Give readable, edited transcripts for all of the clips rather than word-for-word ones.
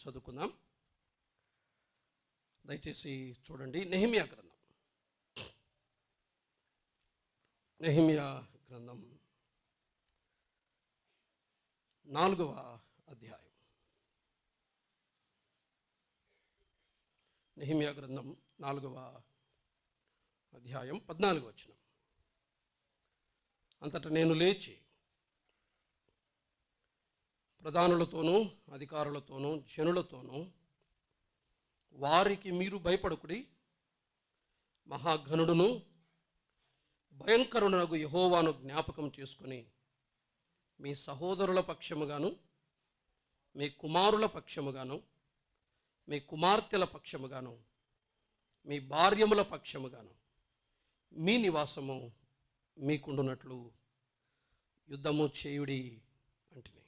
చదువుకుందాం. దయచేసి చూడండి. నెహెమ్యా గ్రంథం, నెహెమ్యా గ్రంథం 4వ అధ్యాయం. నెహెమ్యా గ్రంథం 4వ అధ్యాయం 14వ వచనం. అంతటా నేను లేచి ప్రధానులతోనూ అధికారులతోనూ జనులతోనూ వారికి మీరు భయపడకుడి, మహాఘనుడును భయంకరునగు యెహోవాను జ్ఞాపకం చేసుకొని మీ సహోదరుల పక్షముగాను, మీ కుమారుల పక్షముగాను, మీ కుమార్తెల పక్షముగాను, మీ భార్యముల పక్షముగాను మీ నివాసము మీకుండునట్లు యుద్ధము చేయుడి అంటిని.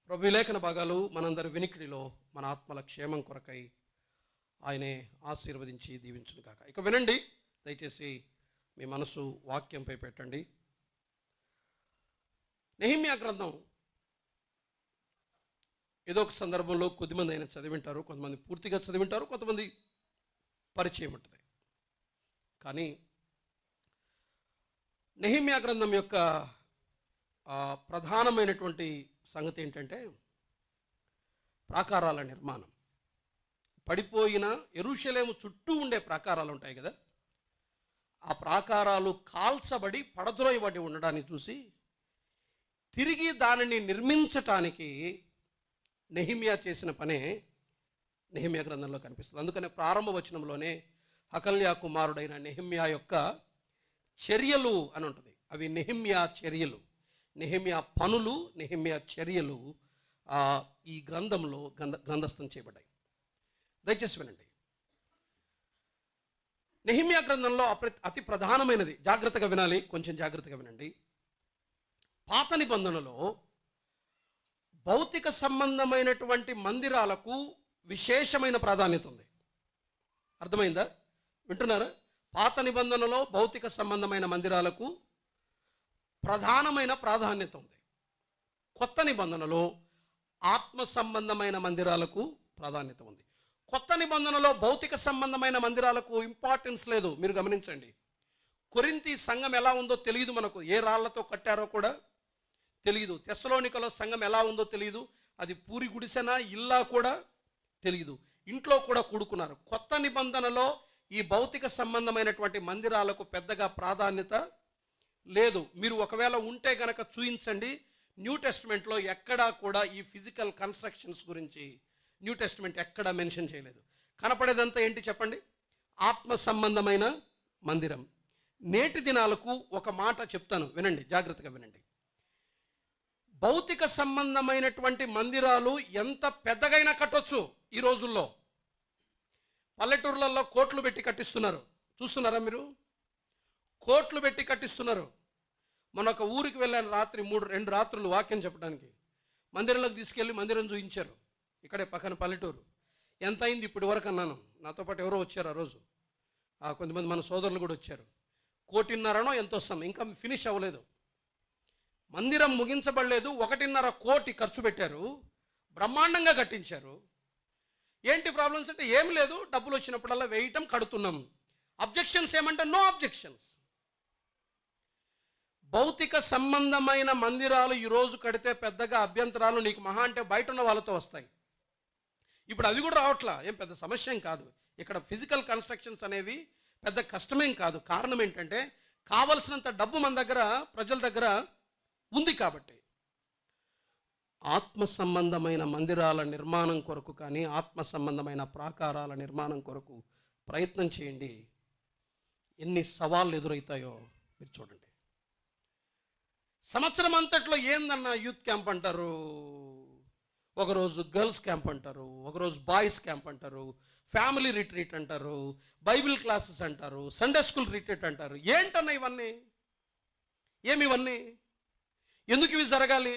ప్రభు లేఖన భాగాలు మనందరి వినికిడిలో మన ఆత్మల క్షేమం కొరకై ఆయనే ఆశీర్వదించి దీవించును కాక. ఇక వినండి, దయచేసి మీ మనసు వాక్యంపై పెట్టండి. నెహెమ్యా గ్రంథం ఏదో ఒక సందర్భంలో కొద్దిమంది అయినా చదివింటారు, కొంతమంది పూర్తిగా చదివింటారు, కొంతమంది పరిచయం ఉంటుంది. కానీ నెహెమ్యా గ్రంథం యొక్క ప్రధానమైనటువంటి సంగతి ఏంటంటే ప్రాకారాల నిర్మాణం. పడిపోయిన యెరూషలేము చుట్టూ ఉండే ప్రాకారాలు ఉంటాయి కదా, ఆ ప్రాకారాలు కాల్చబడి పడద్రోయబడి ఉండడాన్ని చూసి తిరిగి దానిని నిర్మించటానికి నెహెమ్యా చేసిన పనే నెహెమ్యా గ్రంథంలో కనిపిస్తుంది. అందుకనే ప్రారంభ వచనంలోనే హకల్యా కుమారుడైన నెహెమ్యా యొక్క చర్యలు అని ఉంటుంది. అవి నెహెమ్యా చర్యలు, నెహెమ్యా పనులు, నెహెమ్యా చర్యలు ఈ గ్రంథంలో గ్రంథస్థం చేయబడ్డాయి. దయచేసి వినండి. నెహెమ్యా గ్రంథంలో అతి ప్రధానమైనది, జాగ్రత్తగా వినాలి, కొంచెం జాగ్రత్తగా వినండి. పాత నిబంధనలో భౌతిక సంబంధమైనటువంటి మందిరాలకు విశేషమైన ప్రాధాన్యత ఉంది. అర్థమైందా? వింటున్నారా? పాత నిబంధనలో భౌతిక సంబంధమైన మందిరాలకు ప్రధానమైన ప్రాధాన్యత ఉంది. కొత్త నిబంధనలో ఆత్మ సంబంధమైన మందిరాలకు ప్రాధాన్యత ఉంది. కొత్త నిబంధనలో భౌతిక సంబంధమైన మందిరాలకు ఇంపార్టెన్స్ లేదు. మీరు గమనించండి. కొరింథీ సంఘం ఎలా ఉందో తెలియదు మనకు, ఏ రాళ్లతో కట్టారో కూడా తెలియదు. తెస్సలోనికలో సంఘం ఎలా ఉందో తెలియదు, అది పూరి గుడిసెనా ఇల్లా కూడా తెలియదు, ఇంట్లో కూడా కూడుకున్నారు. కొత్త నిబంధనలో ఈ భౌతిక సంబంధమైనటువంటి మందిరాలకు పెద్దగా ప్రాధాన్యత లేదు. మీరు ఒకవేళ ఉంటే గనక చూయించండి. న్యూ టెస్ట్మెంట్లో ఎక్కడా కూడా ఈ ఫిజికల్ కన్స్ట్రక్షన్స్ గురించి న్యూ టెస్ట్మెంట్ ఎక్కడా మెన్షన్ చేయలేదు. కనపడేదంతా ఏంటి చెప్పండి? ఆత్మ సంబంధమైన మందిరం. నేటి దినాలకు ఒక మాట చెప్తాను, వినండి, జాగ్రత్తగా వినండి. భౌతిక సంబంధమైనటువంటి మందిరాలు ఎంత పెద్దగైనా కట్టొచ్చు. ఈ రోజుల్లో పల్లెటూర్లలో కోట్లు పెట్టి కట్టిస్తున్నారు, చూస్తున్నారా మీరు? కోట్లు పెట్టి కట్టిస్తున్నారు. మన ఒక ఊరికి వెళ్ళాను రాత్రి, 2 రాత్రులు వాక్యం చెప్పడానికి. మందిరంలోకి తీసుకెళ్ళి మందిరం చూపించారు, ఇక్కడే పక్కన పల్లెటూరు. ఎంత అయింది ఇప్పటి వరకు అన్నాను. నాతో పాటు ఎవరో వచ్చారు ఆ రోజు, కొంతమంది మన సోదరులు కూడా వచ్చారు. 1.5 ఎంతో వస్తాం, ఇంకా ఫినిష్ అవ్వలేదు. మందిరం ముగించబడలేదు. 1.5 కోటి ఖర్చు పెట్టారు, బ్రహ్మాండంగా కట్టించారు. ఏంటి ప్రాబ్లమ్స్ అంటే ఏం లేదు, డబ్బులు వచ్చినప్పుడల్లా వేయటం, కడుతున్నాం. అబ్జెక్షన్స్ ఏమంటే నో అబ్జెక్షన్స్. భౌతిక సంబంధమైన మందిరాలు ఈరోజు కడితే పెద్దగా అభ్యంతరాలు నీకు మహా అంటే బయట ఉన్న వాళ్ళతో వస్తాయి. ఇప్పుడు అవి కూడా రావట్లా, ఏం పెద్ద సమస్య ఏం కాదు. ఇక్కడ ఫిజికల్ కన్స్ట్రక్షన్స్ అనేవి పెద్ద కష్టమేం కాదు. కారణం ఏంటంటే కావలసినంత డబ్బు మన దగ్గర, ప్రజల దగ్గర ఉంది కాబట్టి. ఆత్మ సంబంధమైన మందిరాల నిర్మాణం కొరకు కానీ, ఆత్మ సంబంధమైన ప్రాకారాల నిర్మాణం కొరకు ప్రయత్నం చేయండి. ఎన్ని సవాళ్ళు ఎదురవుతాయో మీరు చూడండి. సంవత్సరం అంతట్లో ఏందన్నా యూత్ క్యాంప్ అంటారు, ఒకరోజు గర్ల్స్ క్యాంప్ అంటారు, ఒకరోజు బాయ్స్ క్యాంప్ అంటారు, ఫ్యామిలీ రిట్రీట్ అంటారు, బైబిల్ క్లాసెస్ అంటారు, సండే స్కూల్ రిట్రీట్ అంటారు. ఏంటన్నా ఇవన్నీ? ఏమి ఇవన్నీ? ఎందుకు ఇవి జరగాలి?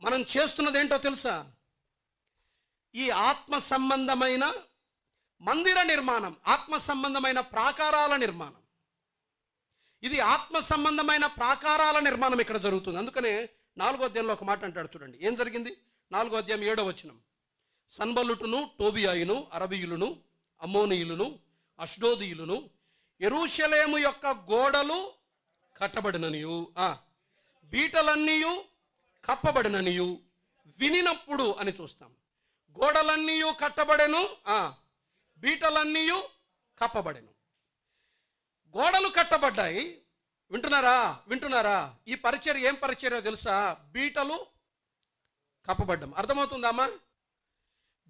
మనం చేస్తున్నది ఏంటో తెలుసా? ఈ ఆత్మ సంబంధమైన మందిర నిర్మాణం, ఆత్మ సంబంధమైన ప్రాకారాల నిర్మాణం. ఇది ఆత్మ సంబంధమైన ప్రాకారాల నిర్మాణం ఇక్కడ జరుగుతుంది. అందుకనే 4వ అధ్యాయంలో ఒక మాట అంటాడు చూడండి. ఏం జరిగింది? 4వ అధ్యాయం 7వ వచనం. సన్బలుటును, టోబియాయును, అరబీయులను, అమ్మోనీయులను, అష్డోదీయులను యెరూషలేము యొక్క గోడలు కట్టబడిననియు బీటలన్నీయు కప్పబడిననియు వినినప్పుడు అని చూస్తాం. గోడలన్నీయు కట్టబడెను, బీటలన్నీయు కప్పబడెను. గోడలు కట్టబడ్డాయి. వింటున్నారా? ఈ పరిచర్య ఏం పరిచర్య తెలుసా? బీటలు కప్పబడ్డం. అర్థమవుతుందమ్మా?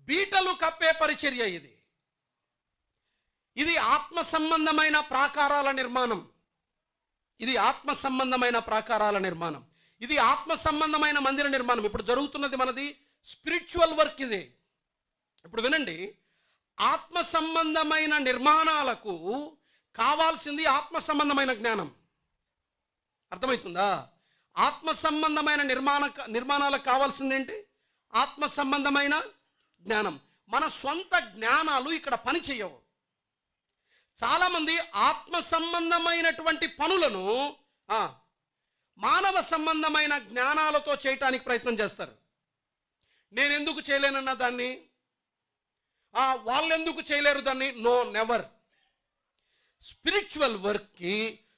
బీటలు కప్పే పరిచర్య ఇది. ఇది ఆత్మ సంబంధమైన ప్రాకారాల నిర్మాణం. ఇది ఆత్మ సంబంధమైన ప్రాకారాల నిర్మాణం. ఇది ఆత్మ సంబంధమైన మందిర నిర్మాణం. ఇప్పుడు జరుగుతున్నది మనది స్పిరిచువల్ వర్క్. ఇది ఇప్పుడు వినండి, ఆత్మ సంబంధమైన నిర్మాణాలకు కావాల్సింది ఆత్మ సంబంధమైన జ్ఞానం. అర్థమవుతుందా? ఆత్మ సంబంధమైన నిర్మాణాలకు కావాల్సింది ఏంటి? ఆత్మ సంబంధమైన జ్ఞానం. మన సొంత జ్ఞానాలు ఇక్కడ పని చేయవు. చాలామంది ఆత్మ సంబంధమైనటువంటి పనులను మానవ సంబంధమైన జ్ఞానాలతో చేయటానికి ప్రయత్నం చేస్తారు. నేను ఎందుకు చేయలేనన్న దాన్ని, వాళ్ళు ఎందుకు చేయలేరు దాన్ని, నో, నెవర్. స్పిరిచువల్ వర్క్కి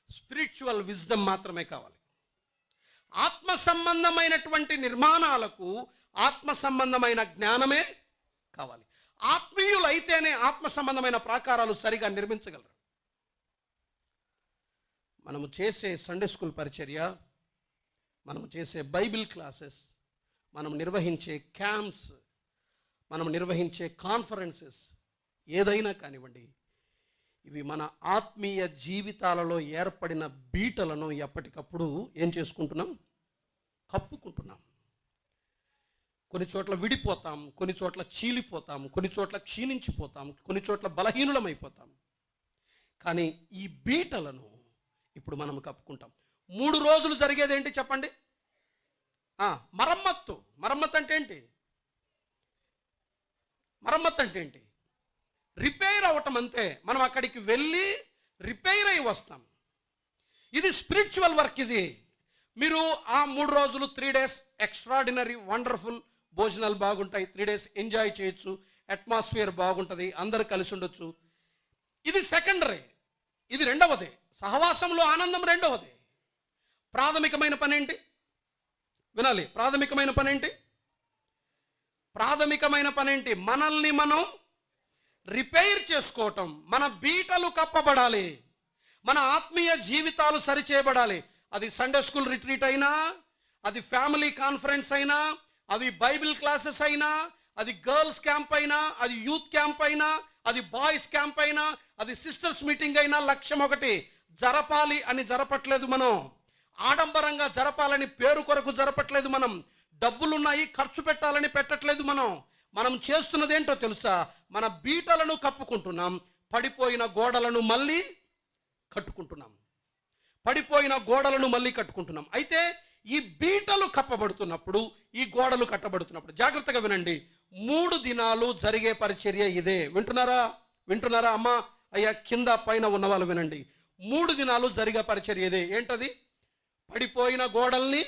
స్పిరిచువల్ విజ్డమ్ మాత్రమే కావాలి. ఆత్మ సంబంధమైనటువంటి నిర్మాణాలకు ఆత్మ సంబంధమైన జ్ఞానమే కావాలి. ఆత్మీయులైతేనే ఆత్మ సంబంధమైన ప్రాకారాలు సరిగా నిర్మించగలరు. మనము చేసే సండే స్కూల్ పరిచర్య, మనము చేసే బైబిల్ క్లాసెస్, మనం నిర్వహించే క్యాంప్స్, మనం నిర్వహించే కాన్ఫరెన్సెస్ ఏదైనా కానివ్వండి, ఇవి మన ఆత్మీయ జీవితాలలో ఏర్పడిన బీటలను ఎప్పటికప్పుడు ఏం చేసుకుంటున్నాం? కప్పుకుంటున్నాం. కొన్ని చోట్ల విడిపోతాం, కొన్ని చోట్ల చీలిపోతాం, కొన్ని చోట్ల క్షీణించిపోతాం, కొన్ని చోట్ల బలహీనులమైపోతాం. కానీ ఈ బీటలను ఇప్పుడు మనం కప్పుకుంటాం. 3 రోజులు జరిగేది ఏంటి చెప్పండి? మరమ్మత్తు. మరమ్మత్తు అంటే ఏంటి? రిపేర్ అవ్వటం అంతే. మనం అక్కడికి వెళ్ళి రిపేర్ అయి వస్తాం. ఇది స్పిరిచువల్ వర్క్. ఇది మీరు ఆ 3 రోజులు 3 days ఎక్స్ట్రాడినరీ వండర్ఫుల్ భోజనాలు బాగుంటాయి, 3 days ఎంజాయ్ చేయొచ్చు, అట్మాస్ఫియర్ బాగుంటుంది, అందరు కలిసి ఉండొచ్చు. ఇది సెకండరీ. ఇది రెండవది. సహవాసంలో ఆనందం రెండవది. ప్రాథమికమైన పని ఏంటి? వినాలి. ప్రాథమికమైన పని ఏంటి? మనల్ని మనం రిపేర్ చేసుకోవటం. మన బీటలు కప్పబడాలి. మన ఆత్మీయ జీవితాలు సరిచేయబడాలి. అది సండే స్కూల్ రిట్రీట్ అయినా, అది ఫ్యామిలీ కాన్ఫరెన్స్ అయినా, అవి బైబిల్ క్లాసెస్ అయినా, అది గర్ల్స్ క్యాంప్ అయినా, అది యూత్ క్యాంప్ అయినా, అది బాయ్స్ క్యాంప్ అయినా, అది సిస్టర్స్ మీటింగ్ అయినా, లక్ష్యం ఒకటి, జరపాలి అని జరపట్లేదు మనం. ఆడంబరంగా జరపాలని పేరు కొరకు జరపట్లేదు మనం. డబ్బులున్నాయి ఖర్చు పెట్టాలని పెట్టట్లేదు మనం. మనం చేస్తున్నది ఏంటో తెలుసా? మన బీటలను కప్పుకుంటున్నాం, పడిపోయిన గోడలను మళ్ళీ కట్టుకుంటున్నాం. అయితే ఈ బీటలు కప్పబడుతున్నప్పుడు, ఈ గోడలు కట్టబడుతున్నప్పుడు జాగ్రత్తగా వినండి. 3 దినాలు జరిగే పరిచర్య ఇదే. వింటున్నారా అమ్మా, అయ్యా, కింద పైన ఉన్న వాళ్ళు వినండి. 3 దినాలు జరిగే పరిచర్య ఇదే. ఏంటది? పడిపోయిన గోడల్ని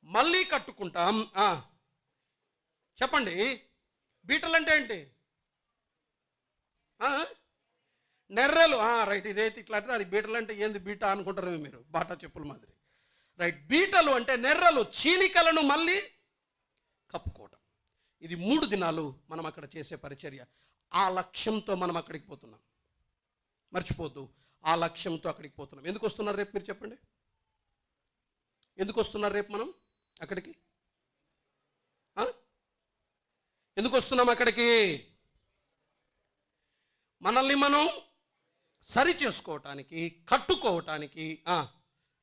మళ్ళీ కట్టుకుంటాం. చెప్పండి. బీటలు అంటే ఏంటి? నెర్రలు. రైట్. ఇదైతే ఇట్లా అంటే అది బీటలు అంటే ఏంది బీటా అనుకుంటారు మీరు, బాటా చెప్పుల మాదిరి. రైట్. బీటలు అంటే నెర్రలు, చీలికలను మళ్ళీ కప్పుకోవటం. ఇది 3 దినాలు మనం అక్కడ చేసే పరిచర్య. ఆ లక్ష్యంతో మనం అక్కడికి పోతున్నాం. మర్చిపోద్దు, ఆ లక్ష్యంతో అక్కడికి పోతున్నాం. ఎందుకు వస్తున్నారు రేపు మీరు చెప్పండి? ఎందుకు వస్తున్నారు రేపు మనం అక్కడికి? ఎందుకు వస్తున్నాం అక్కడికి? మనల్ని మనం సరి చేసుకోవటానికి, కట్టుకోవటానికి,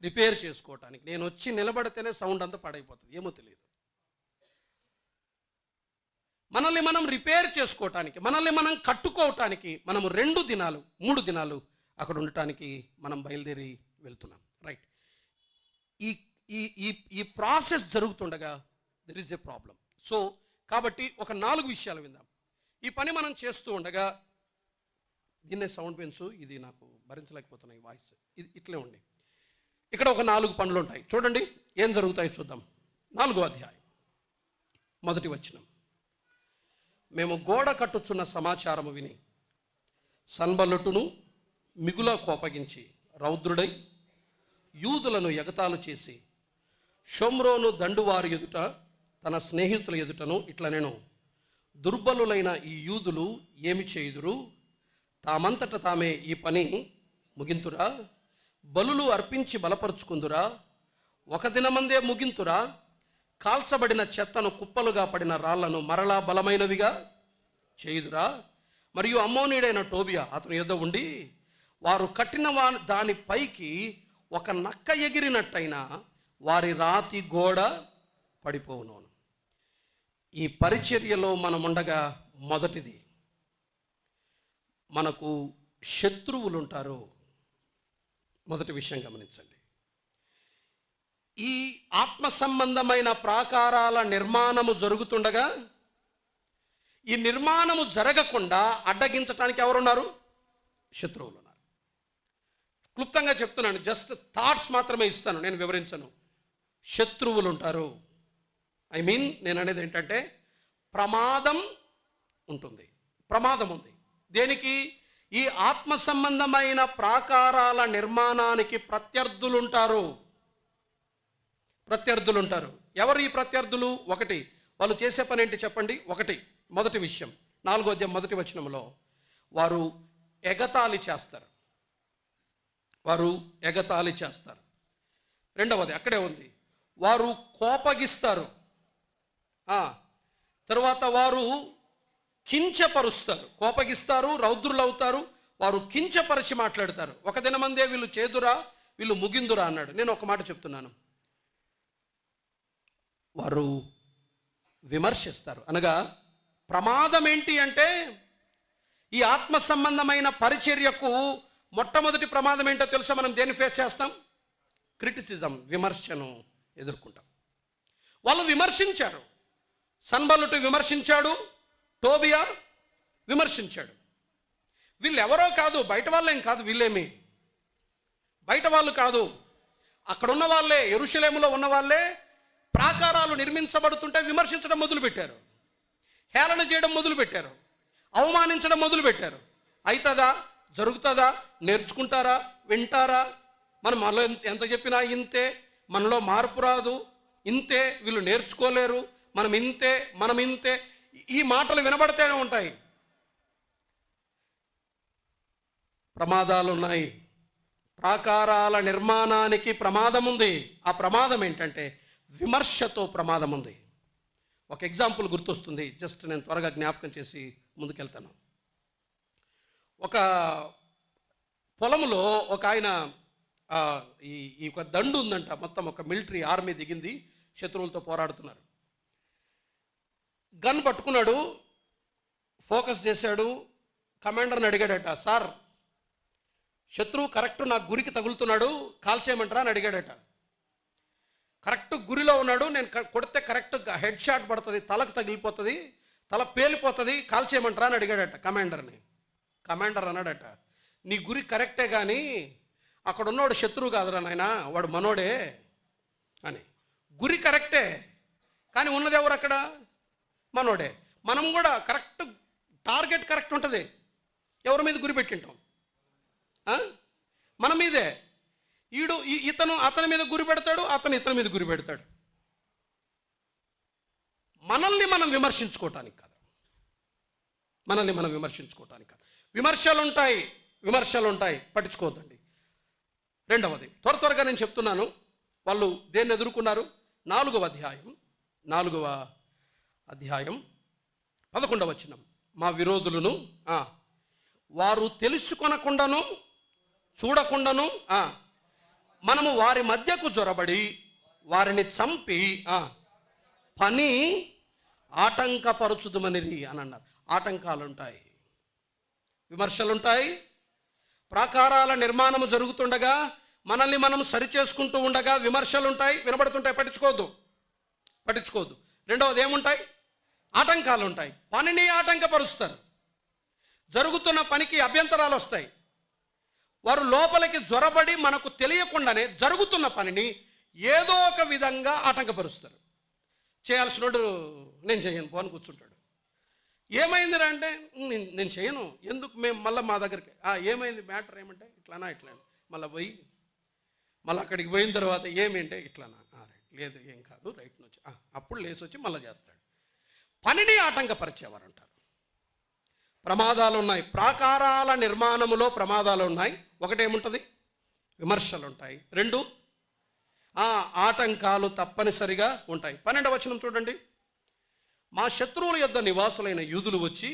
రిపేర్ చేసుకోవటానికి. నేను వచ్చి నిలబడితేనే సౌండ్ అంతా పాడైపోతుంది, ఏమో తెలియదు. మనల్ని మనం రిపేర్ చేసుకోవటానికి, మనల్ని మనం కట్టుకోవటానికి మనము 2 దినాలు 3 దినాలు అక్కడ ఉండటానికి మనం బయలుదేరి వెళ్తున్నాం. రైట్. ఈ ప్రాసెస్ జరుగుతుండగా there is a problem. So కాబట్టి ఒక 4 విషయాలు విందాం. ఈ పని మనం చేస్తూ ఉండగా, దీన్నే సౌండ్ పెంచు, ఇది నాకు భరించలేకపోతున్నాయి వాయిస్, ఇది ఇట్లే ఉండి. ఇక్కడ ఒక 4 పనులు ఉంటాయి. చూడండి ఏం జరుగుతాయో చూద్దాం. 4వ అధ్యాయం 1వ వచనం. మేము గోడ కట్టుచున్న సమాచారము విని సన్బల్లటును మిగుల కోపగించి రౌద్రుడై యూదులను ఎగతాళు చేసి షోమ్రోను దండువారి ఎదుట తన స్నేహితుల ఎదుటను ఇట్లా నేను దుర్బలులైన ఈ యూదులు ఏమి చేయుదురు? తామంతట తామే ఈ పని ముగింతురా? బలులు అర్పించి బలపరుచుకుందురా? ఒక దినమందే ముగింతురా? కాల్చబడిన చెత్తను కుప్పలుగా పడిన రాళ్లను మరలా బలమైనవిగా చేయుదురా? మరియు అమ్మోనీయుడైన టోబియా అతని యొద్ద ఉండి వారు కట్టిన దాని పైకి ఒక నక్క ఎగిరినట్టయినా వారి రాతి గోడ పడిపోవును. ఈ పరిచర్యలో మనముండగా మొదటిది, మనకు శత్రువులు ఉంటారు. మొదటి విషయం గమనించండి. ఈ ఆత్మ సంబంధమైన ప్రాకారాల నిర్మాణము జరుగుతుండగా ఈ నిర్మాణము జరగకుండా అడ్డగించడానికి ఎవరున్నారు? శత్రువులు ఉన్నారు. క్లుప్తంగా చెప్తున్నాను, జస్ట్ థాట్స్ మాత్రమే ఇస్తాను, నేను వివరించను. శత్రువులు ఉంటారు. నేను అనేది ఏంటంటే ప్రమాదం ఉంటుంది. ప్రమాదం ఉంది. దేనికి? ఈ ఆత్మ సంబంధమైన ప్రాకారాల నిర్మాణానికి ప్రత్యర్థులుంటారు. ఎవరు ఈ ప్రత్యర్థులు? ఒకటి, వాళ్ళు చేసే పని ఏంటి చెప్పండి? మొదటి విషయం 4వ అధ్యాయం 1వ వచనంలో వారు ఎగతాళి చేస్తారు. రెండవది అక్కడే ఉంది, వారు కోపగిస్తారు. తరువాత వారు కించపరుస్తారు. కోపగిస్తారు, రౌద్రులు అవుతారు, వారు కించపరిచి మాట్లాడతారు. ఒక దినమందే వీళ్ళు చేదురా, వీళ్ళు ముగిందురా అన్నాడు. నేను ఒక మాట చెప్తున్నాను, వారు విమర్శిస్తారు. అనగా ప్రమాదం ఏంటి అంటే ఈ ఆత్మ సంబంధమైన పరిచర్యకు మొట్టమొదటి ప్రమాదం ఏంటో తెలుసా? మనం దేన్ని ఫేస్ చేస్తాం? క్రిటిసిజం, విమర్శను ఎదుర్కొంటాం. వాళ్ళు విమర్శించారు. సన్బల్లటు విమర్శించాడు, టోబియా విమర్శించాడు. వీళ్ళు ఎవరో కాదు, బయట వాళ్ళేం కాదు, వీళ్ళేమి బయట వాళ్ళు కాదు, అక్కడ ఉన్న వాళ్ళే, యెరూషలేములో ఉన్న వాళ్ళే. ప్రాకారాలు నిర్మించబడుతుంటే విమర్శించడం మొదలుపెట్టారు, హేళన చేయడం మొదలుపెట్టారు, అవమానించడం మొదలుపెట్టారు. అవుతుందా? జరుగుతుందా? నేర్చుకుంటారా? వింటారా? మనం మనలో ఎంత చెప్పినా ఇంతే, మనలో మార్పు రాదు, ఇంతే, వీళ్ళు నేర్చుకోలేరు, మనం ఇంతే, ఈ మాటలు వినబడితేనే ఉంటాయి. ప్రమాదాలు ఉన్నాయి. ప్రాకారాల నిర్మాణానికి ప్రమాదం ఉంది. ఆ ప్రమాదం ఏంటంటే విమర్శతో ప్రమాదం ఉంది. ఒక ఎగ్జాంపుల్ గుర్తొస్తుంది, జస్ట్ నేను త్వరగా జ్ఞాపకం చేసి ముందుకెళ్తాను. ఒక పొలంలో ఒక ఆయన ఈ ఒక దండు ఉందంట, మొత్తం ఒక మిలిటరీ ఆర్మీ దిగింది, శత్రువులతో పోరాడుతున్నారు. గన్ పట్టుకున్నాడు, ఫోకస్ చేశాడు, కమాండర్ని అడిగాడట, సార్ శత్రువు కరెక్ట్ నా గురికి తగులుతున్నాడు, కాల్చేయమంటారా అని అడిగాడట. కరెక్ట్ గురిలో ఉన్నాడు, నేను కొడితే కరెక్ట్ హెడ్ షాట్ పడుతుంది, తలకు తగిలిపోతుంది, తల పేలిపోతుంది, కాల్చేయమంటారా అని అడిగాడట కమాండర్ని. కమాండర్ అన్నాడట, నీ గురి కరెక్టే కానీ అక్కడ ఉన్నవాడు శత్రువు కాదురా నాయన, వాడు మనోడే అని. గురి కరెక్టే కానీ ఉన్నది ఎవరు అక్కడ? మనోడే. మనం కూడా కరెక్ట్ టార్గెట్ కరెక్ట్ ఉంటుంది, ఎవరి మీద గురి పెట్టింటాం? మన మీదే. ఇతను అతని మీద గురి పెడతాడు, అతను ఇతని మీద గురి పెడతాడు. మనల్ని మనం విమర్శించుకోవటానికి కాదు, విమర్శలు ఉంటాయి, పట్టించుకోవద్దండి. రెండవది, త్వరగా నేను చెప్తున్నాను, వాళ్ళు దేన్ని ఎదుర్కొన్నారు? 4వ అధ్యాయం 11వ వచనం, మా విరోధులను వారు తెలుసుకొనకుండాను చూడకుండాను మనము వారి మధ్యకు జొరబడి వారిని చంపి పని ఆటంకపరచుదుమనిరి అని అన్నారు. ఆటంకాలుంటాయి, విమర్శలుంటాయి. ప్రాకారాల నిర్మాణము జరుగుతుండగా మనల్ని మనం సరిచేసుకుంటూ ఉండగా విమర్శలుంటాయి, వినబడుతుంటాయి, పట్టించుకోవద్దు. రెండవది ఏముంటాయి? ఆటంకాలు ఉంటాయి. పనిని ఆటంకపరుస్తారు, జరుగుతున్న పనికి అభ్యంతరాలు వస్తాయి. వారు లోపలికి జొరబడి మనకు తెలియకుండానే జరుగుతున్న పనిని ఏదో ఒక విధంగా ఆటంకపరుస్తారు. చేయాల్సినోడు నేను చేయను పోని కూర్చుంటాడు, ఏమైందిరా అంటే నేను చేయను, ఎందుకు మేము మళ్ళీ మా దగ్గరికి ఏమైంది మ్యాటర్ ఏమంటే ఇట్లానా మళ్ళీ పోయి మళ్ళీ అక్కడికి పోయిన తర్వాత ఏమేంటే ఇట్లానా రైట్, లేదు ఏం కాదు రైట్ నుంచి అప్పుడు లేచి వచ్చి మళ్ళీ చేస్తాడు. పనిని ఆటంకపరిచేవారు అంటారు. ప్రమాదాలు ఉన్నాయి, ప్రాకారాల నిర్మాణములో ప్రమాదాలు ఉన్నాయి. ఒకటేముంటుంది, విమర్శలు ఉంటాయి. రెండు, ఆటంకాలు తప్పనిసరిగా ఉంటాయి. 12వ వచనం చూడండి. మా శత్రువుల యొద్ద నివాసులైన యూదులు వచ్చి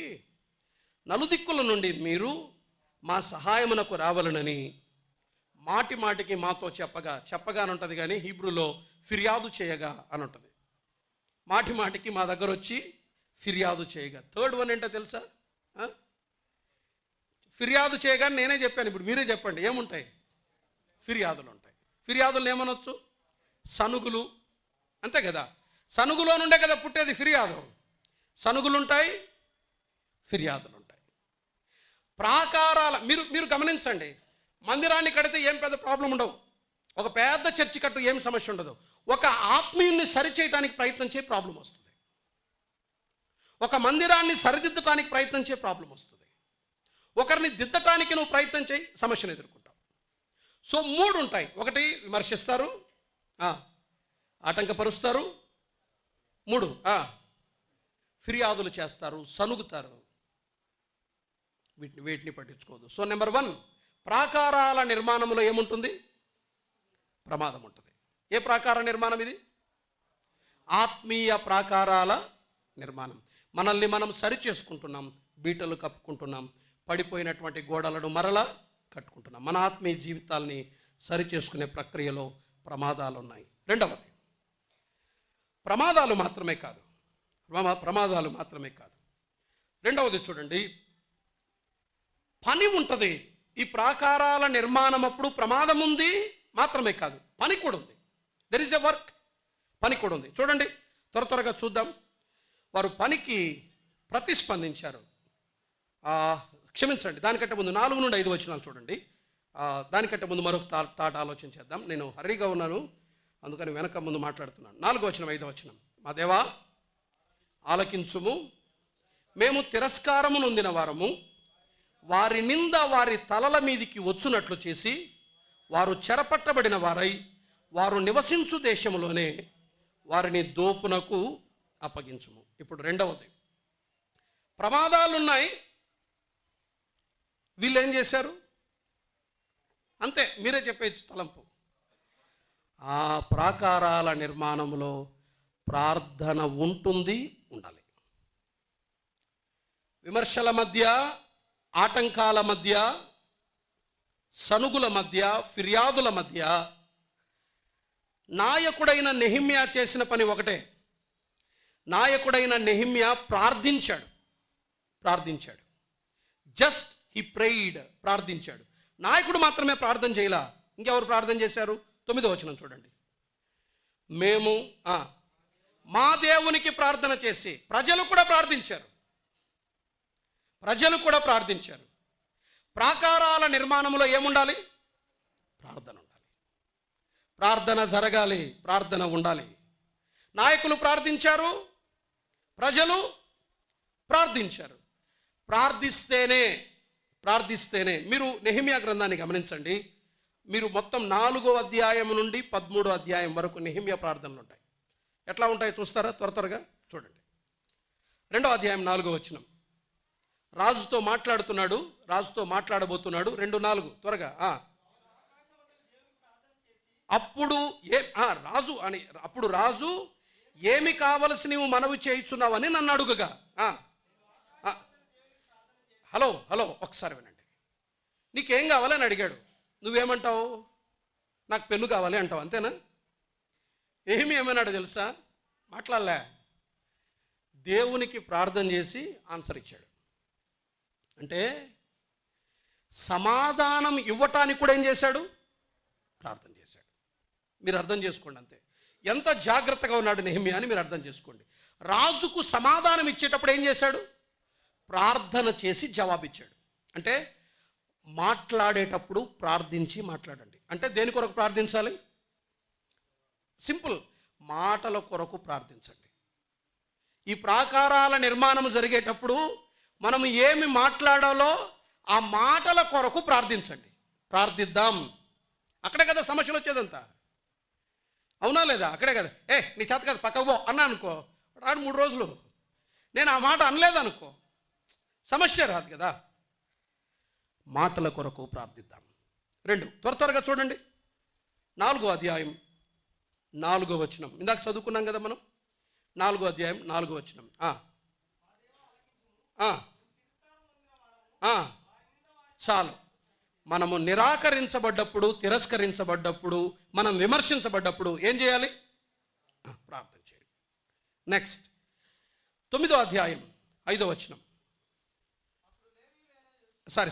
నలుదిక్కుల నుండి మీరు మా సహాయమునకు రావాలనని మాటి మాటికి మాతో చెప్పగా అని ఉంటుంది, కానీ హీబ్రూలో ఫిర్యాదు చేయగా అని ఉంటుంది. మాటి మాటికి మా దగ్గర వచ్చి ఫిర్యాదు చేయగా. థర్డ్ వన్ ఏంటో తెలుసా? ఫిర్యాదు చేయగా నేనే చెప్పాను, ఇప్పుడు మీరే చెప్పండి ఏముంటాయి? ఫిర్యాదులు ఉంటాయి. ఫిర్యాదులు ఏమనొచ్చు? సనుగులు, అంతే కదా. సనుగులో నుండే కదా పుట్టేది ఫిర్యాదు. సనుగులు ఉంటాయి, ఫిర్యాదులు ఉంటాయి. ప్రాకారాల మీరు గమనించండి, మందిరాన్ని కడితే ఏం పెద్ద ప్రాబ్లం ఉండవు, ఒక పెద్ద చర్చి కట్టు ఏం సమస్య ఉండదు. ఒక ఆత్మీయుల్ని సరిచేయడానికి ప్రయత్నం చేయ ప్రాబ్లం వస్తుంది. ఒక మందిరాన్ని సరిదిద్దటానికి ప్రయత్నం చేయ ప్రాబ్లం వస్తుంది. ఒకరిని దిద్దటానికి నువ్వు ప్రయత్నం చేయి, సమస్యను ఎదుర్కొంటావు. సో 3 ఉంటాయి. ఒకటి, విమర్శిస్తారు, ఆటంకపరుస్తారు. 3, ఫిర్యాదులు చేస్తారు, సనుగుతారు. వీటిని పట్టించుకోదు. సో నెంబర్ 1, ప్రాకారాల నిర్మాణంలో ఏముంటుంది? ప్రమాదం ఉంటుంది. ఏ ప్రాకార నిర్మాణం ఇది? ఆత్మీయ ప్రాకారాల నిర్మాణం. మనల్ని మనం సరి చేసుకుంటున్నాం, బీటలు కప్పుకుంటున్నాం, పడిపోయినటువంటి గోడలను మరలా కట్టుకుంటున్నాం. మన ఆత్మీయ జీవితాల్ని సరి చేసుకునే ప్రక్రియలో ప్రమాదాలు ఉన్నాయి. రెండవది, ప్రమాదాలు మాత్రమే కాదు. రెండవది చూడండి, పని ఉంటుంది. ఈ ప్రాకారాల నిర్మాణం అప్పుడు ప్రమాదం ఉంది మాత్రమే కాదు, పని కూడా ఉంది. దెర్ ఇస్ ఎ వర్క్, పని కూడా ఉంది. చూడండి, త్వరగా చూద్దాం. వారు పనికి ప్రతిస్పందించారు. క్షమించండి, దానికంటే ముందు 4 నుండి 5 వచనాలు చూడండి. దానికంటే ముందు మరొక తాట ఆలోచన చేద్దాం. నేను హరిగా ఉన్నాను, అందుకని వెనక ముందు మాట్లాడుతున్నాను. 4వ వచనం 5వ వచనం. మా దేవా ఆలకించుము, మేము తిరస్కారము నొందిన వారము, వారి నింద వారి తలల మీదికి వచ్చునట్లు చేసి వారు చెరపట్టబడిన వారై వారు నివసించు దేశంలోనే వారిని దోపునకు అప్పగించుము. ఇప్పుడు రెండవది, ప్రమాదాలున్నాయి, వీళ్ళు ఏం చేశారు? అంతే, మీరే చెప్పేచ్చు తలంపు. ఆ ప్రాకారాల నిర్మాణంలో ప్రార్థన ఉంటుంది, ఉండాలి. విమర్శల మధ్య, ఆటంకాల మధ్య, సనుగుల మధ్య, ఫిర్యాదుల మధ్య నాయకుడైన నెహెమ్యా చేసిన పని ఒకటే. నాయకుడైన నెహెమ్యా ప్రార్థించాడు. జస్ట్ హీ ప్రేయిడ్, ప్రార్థించాడు. నాయకుడు మాత్రమే ప్రార్థన చేయలా, ఇంకెవరు ప్రార్థన చేశారు? 9వ వచనం చూడండి. మేము మా దేవునికి ప్రార్థన చేసి, ప్రజలు కూడా ప్రార్థించారు. ప్రాకారాల నిర్మాణంలో ఏముండాలి? ప్రార్థన ఉండాలి, ప్రార్థన జరగాలి, ప్రార్థన ఉండాలి. నాయకులు ప్రార్థించారు, ప్రజలు ప్రార్థించారు. ప్రార్థిస్తేనే మీరు నెహెమ్యా గ్రంథాన్ని గమనించండి. మీరు మొత్తం 4వ అధ్యాయం నుండి 13వ అధ్యాయం వరకు నెహెమ్యా ప్రార్థనలు ఉంటాయి. ఎట్లా ఉంటాయో చూస్తారా? త్వరగా చూడండి. 2వ అధ్యాయం 4వ వచనం. రాజుతో మాట్లాడబోతున్నాడు. 2:4 త్వరగా. అప్పుడు రాజు ఏమి కావలసి నీవు మనవి చేయుచున్నావని నన్ను అడుగగా. హలో ఒకసారి వినండి. నీకేం కావాలని అడిగాడు, నువ్వేమంటావు? నాకు పెన్ను కావాలి అంటావు, అంతేనా? ఏమన్నాడు తెలుసా? మాట్లాడలే, దేవునికి ప్రార్థన చేసి ఆన్సర్ ఇచ్చాడు. అంటే సమాధానం ఇవ్వటానికి కూడా ఏం చేశాడు? ప్రార్థన చేశాడు. మీరు అర్థం చేసుకోండి, అంతే. ఎంత జాగ్రత్తగా ఉన్నాడు నెహెమ్యా అని మీరు అర్థం చేసుకోండి. రాజుకు సమాధానం ఇచ్చేటప్పుడు ఏం చేశాడు? ప్రార్థన చేసి జవాబిచ్చాడు. అంటే మాట్లాడేటప్పుడు ప్రార్థించి మాట్లాడండి. అంటే దేని కొరకు ప్రార్థించాలి? సింపుల్, మాటల కొరకు ప్రార్థించండి. ఈ ప్రాకారాల నిర్మాణం జరిగేటప్పుడు మనం ఏమి మాట్లాడాలో ఆ మాటల కొరకు ప్రార్థించండి. ప్రార్థిద్దాం. అక్కడే కదా సమస్యలు వచ్చేదంతా, అవునా లేదా? అక్కడే కదా. నీ చేత కదా పక్కకు పో అన్నా అనుకో, రాడు 3 రోజులు. నేను ఆ మాట అనలేదనుకో, సమస్య రాదు కదా. మాటల కొరకు ప్రార్థిద్దాం. 2 త్వరగా చూడండి. 4వ అధ్యాయం 4వ వచనం. ఇందాక చదువుకున్నాం కదా మనం. 4వ అధ్యాయం 4వ వచనం. చాలు. మనము నిరాకరించబడ్డప్పుడు, తిరస్కరించబడ్డప్పుడు, మనం విమర్శించబడ్డప్పుడు ఏం చేయాలి? ప్రార్థన చేయండి. నెక్స్ట్ 9వ అధ్యాయం 5వ వచనం. సారీ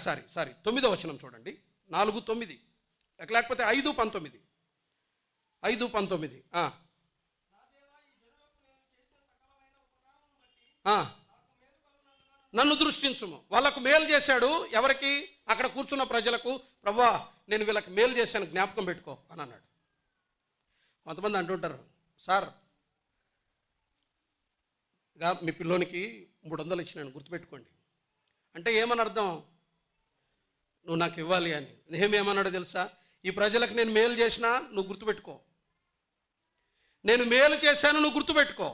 9వ వచనం చూడండి. 4:9 లేకపోతే 5:19. 5:19. నన్ను దృష్టించుము. వాళ్ళకు మేలు చేశాడు. ఎవరికి? అక్కడ కూర్చున్న ప్రజలకు. ప్రభువా, నేను వీళ్ళకి మేలు చేశాను, జ్ఞాపకం పెట్టుకో అని అన్నాడు. కొంతమంది అంటుంటారు, సార్ మీ పిల్లోనికి 300 ఇచ్చినాను, గుర్తుపెట్టుకోండి అంటే ఏమని అర్థం? నువ్వు నాకు ఇవ్వాలి అని. నేమేమన్నాడో తెలుసా? ఈ ప్రజలకు నేను మేలు చేసినా నువ్వు గుర్తుపెట్టుకో, నేను మేలు చేశాను నువ్వు గుర్తుపెట్టుకో.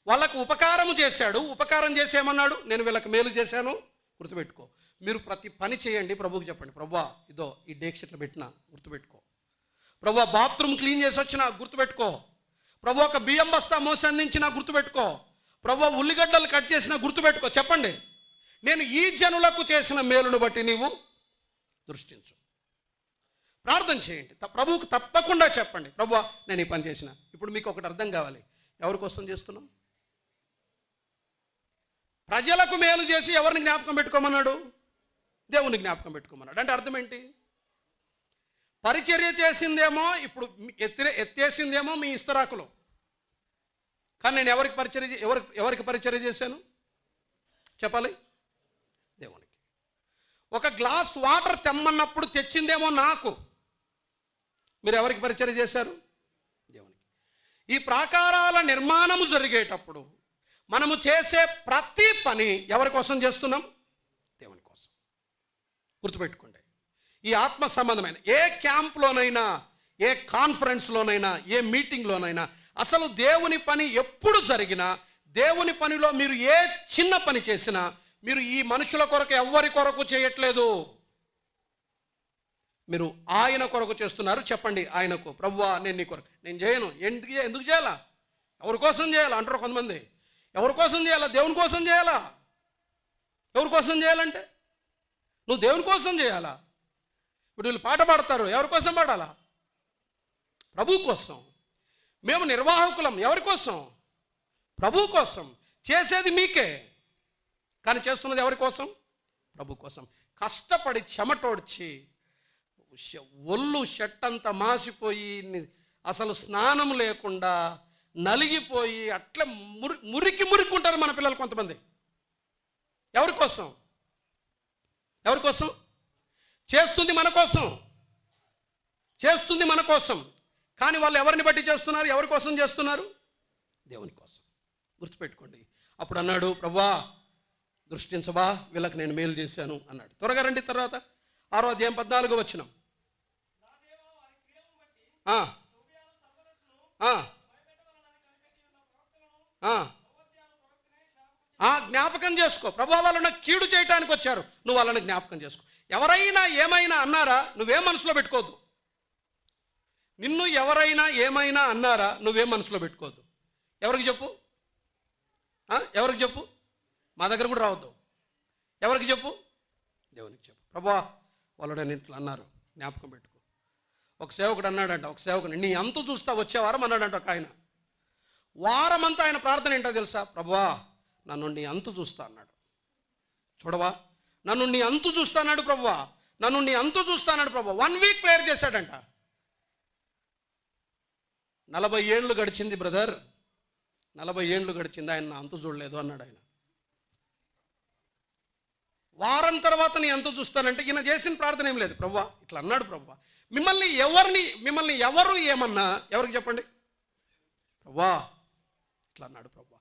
వాళ్ళకు ఉపకారము చేశాడు, ఉపకారం చేసి ఏమన్నాడు? నేను వీళ్ళకి మేలు చేశాను, గుర్తుపెట్టుకో. మీరు ప్రతి పని చేయండి, ప్రభువుకి చెప్పండి, ప్రభువా ఇదో ఈ డేక్షిట్లు పెట్టినా గుర్తుపెట్టుకో, ప్రభువా బాత్రూమ్ క్లీన్ చేసి వచ్చినా గుర్తుపెట్టుకో, ప్రభు ఒక బియ్యం బస్తా మోసి అందించినా గుర్తుపెట్టుకో, ప్రభు ఉల్లిగడ్డలు కట్ చేసినా గుర్తుపెట్టుకో. చెప్పండి, నేను ఈ జనులకు చేసిన మేలును బట్టి నీవు దృష్టించు. ప్రార్థన చేయండి. ప్రభువుకు తప్పకుండా చెప్పండి, ప్రభువా నేను ఈ పని చేసిన. ఇప్పుడు మీకు ఒకటి అర్థం కావాలి, ఎవరి కోసం చేస్తున్నాం? ప్రజలకు మేలు చేసి ఎవరిని జ్ఞాపకం పెట్టుకోమన్నాడు? దేవుని జ్ఞాపకం పెట్టుకోమన్నాడు. అంటే అర్థం ఏంటి? పరిచర్య చేసిందేమో, ఇప్పుడు ఎత్తేసిందేమో మీ ఇస్తరాకులో, కానీ నేను ఎవరికి పరిచర్య చేశాను చెప్పాలి? దేవునికి. ఒక గ్లాస్ వాటర్ తెమ్మన్నప్పుడు తెచ్చిందేమో నాకు, మీరు ఎవరికి పరిచర్య చేశారు? దేవునికి. ఈ ప్రాకారాల నిర్మాణము జరిగేటప్పుడు మనము చేసే ప్రతి పని ఎవరి కోసం చేస్తున్నాం? దేవుని కోసం. గుర్తుపెట్టుకోండి. ఈ ఆత్మ సంబంధమైన ఏ క్యాంప్లోనైనా, ఏ కాన్ఫరెన్స్లోనైనా, ఏ మీటింగ్లోనైనా, అసలు దేవుని పని ఎప్పుడు జరిగినా, దేవుని పనిలో మీరు ఏ చిన్న పని చేసినా, మీరు ఈ మనుషుల కొరకు ఎవ్వరి కొరకు చేయట్లేదు, మీరు ఆయన కొరకు చేస్తున్నారు. చెప్పండి ఆయనకు, ప్రభువా నేను నీ కొరకు. నేను చేయను. ఎందుకు చేయాలా? ఎవరి కోసం చేయాలా అంటారు కొంతమంది. ఎవరి కోసం చేయాలా? దేవుని కోసం చేయాలా? ఎవరి కోసం చేయాలంటే నువ్వు దేవుని కోసం చేయాలా? ఇప్పుడు వీళ్ళు పాట పాడతారు, ఎవరి కోసం పాడాలా? ప్రభు కోసం. మేము నిర్వాహకులం, ఎవరి కోసం? ప్రభు కోసం. చేసేది మీకే, కానీ చేస్తున్నది ఎవరి కోసం? ప్రభు కోసం. కష్టపడి చెమటోడ్చి ఒళ్ళు షట్టంతా మాసిపోయి అసలు స్నానం లేకుండా నలిగిపోయి అట్లా మురికి ఉంటారు మన పిల్లలు కొంతమంది. ఎవరి కోసం? ఎవరి కోసం? చేస్తుంది మన కోసం, చేస్తుంది మన కోసం. కానీ వాళ్ళు ఎవరిని బట్టి చేస్తున్నారు? ఎవరి కోసం చేస్తున్నారు? దేవుని కోసం. గుర్తుపెట్టుకోండి. అప్పుడు అన్నాడు, ప్రభువా దృష్టించవా, వీళ్ళకి నేను మేలు చేశాను అన్నాడు. త్వరగా రండి. తర్వాత 6వ అధ్యాయం 14వ వచనం. జ్ఞాపకం చేసుకో. ప్రభువా వాళ్ళని కీడు చేయడానికి వచ్చారు, నువ్వు వాళ్ళని జ్ఞాపకం చేసుకో. ఎవరైనా ఏమైనా అన్నారా? నువ్వేం మనసులో పెట్టుకోవద్దు. నిన్ను ఎవరైనా ఏమైనా అన్నారా? నువ్వేం మనసులో పెట్టుకోవద్దు. ఎవరికి చెప్పు? ఎవరికి చెప్పు? మా దగ్గర కూడా రావద్దు. ఎవరికి చెప్పు? దేవునికి చెప్పు. ప్రభువా వాళ్ళు ఇంట్లో అన్నారు, జ్ఞాపకం పెట్టుకో. ఒక సేవకుడు అన్నాడంట, ఒక సేవకుడు, నీ అంత చూస్తా వచ్చే వారం అన్నాడంట ఒక ఆయన. వారమంతా ఆయన ప్రార్థన ఏంటో తెలుసా? ప్రభువా నన్ను నీ అంతు చూస్తా అన్నాడు. చూడవా, నన్ను నీ అంతు చూస్తా అన్నాడు ప్రభువా, నన్ను నీ అంతు చూస్తా అన్నాడు ప్రభువా. 1 వీక్ ప్రేయర్ చేశాడంట. 40 ఏళ్ళు గడిచింది బ్రదర్, 40 ఏళ్ళు గడిచింది, ఆయన నా అంతు చూడలేదు అన్నాడు ఆయన. వారం తర్వాత నీ అంతు చూస్తానంటే ఈయన చేసిన ప్రార్థన ఏం లేదు. ప్రభువా ఇట్లా అన్నాడు ప్రభువా. మిమ్మల్ని ఎవరు ఏమన్నా ఎవరికి చెప్పండి? ప్రభువా ఇట్లా అన్నాడు ప్రభువా.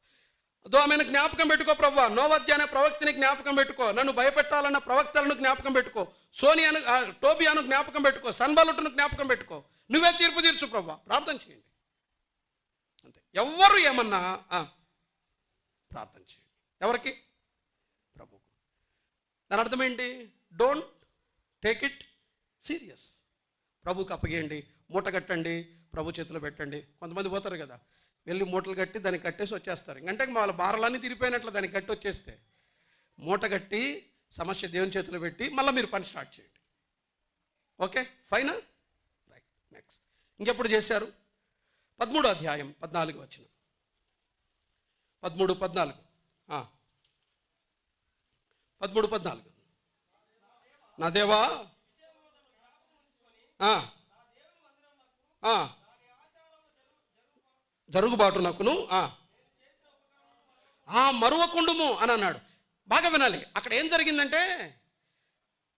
అదో ఆమెను జ్ఞాపకం పెట్టుకో ప్రభువా, నోవద్య అనే ప్రవక్తిని జ్ఞాపకం పెట్టుకో, నన్ను భయపెట్టాలన్న ప్రవక్తలను జ్ఞాపకం పెట్టుకో, సోనియాను టోబియాను జ్ఞాపకం పెట్టుకో, సన్బలుటును జ్ఞాపకం పెట్టుకో, నువ్వే తీర్పు తీర్చు ప్రభువా. ప్రార్థన చేయండి అంతే. ఎవరు ఏమన్నా ప్రార్థన చేయండి. ఎవరికి? ప్రభుకు. దాని అర్థం ఏంటి? Don't take it serious. ప్రభుకి అప్పగేయండి, మూట కట్టండి, ప్రభు చేతిలో పెట్టండి. కొంతమంది పోతారు కదా, వెళ్ళి మూటలు కట్టి దానికి కట్టేసి వచ్చేస్తారు. ఇంకంటే వాళ్ళ భారాలన్నీ తిరిగిపోయినట్లు దానికి కట్టి వచ్చేస్తే, మూట కట్టి సమస్య దేవుని చేతిలో పెట్టి మళ్ళీ మీరు పని స్టార్ట్ చేయండి. ఓకే, ఫైనా? రైట్. నెక్స్ట్ ఇంకెప్పుడు చేశారు? 13వ అధ్యాయం 14 వచ్చిన 13-14 13-14. నా దేవా జరుగుబాటు నాకును మరువకుండుము అని అన్నాడు. బాగా వినాలి. అక్కడ ఏం జరిగిందంటే,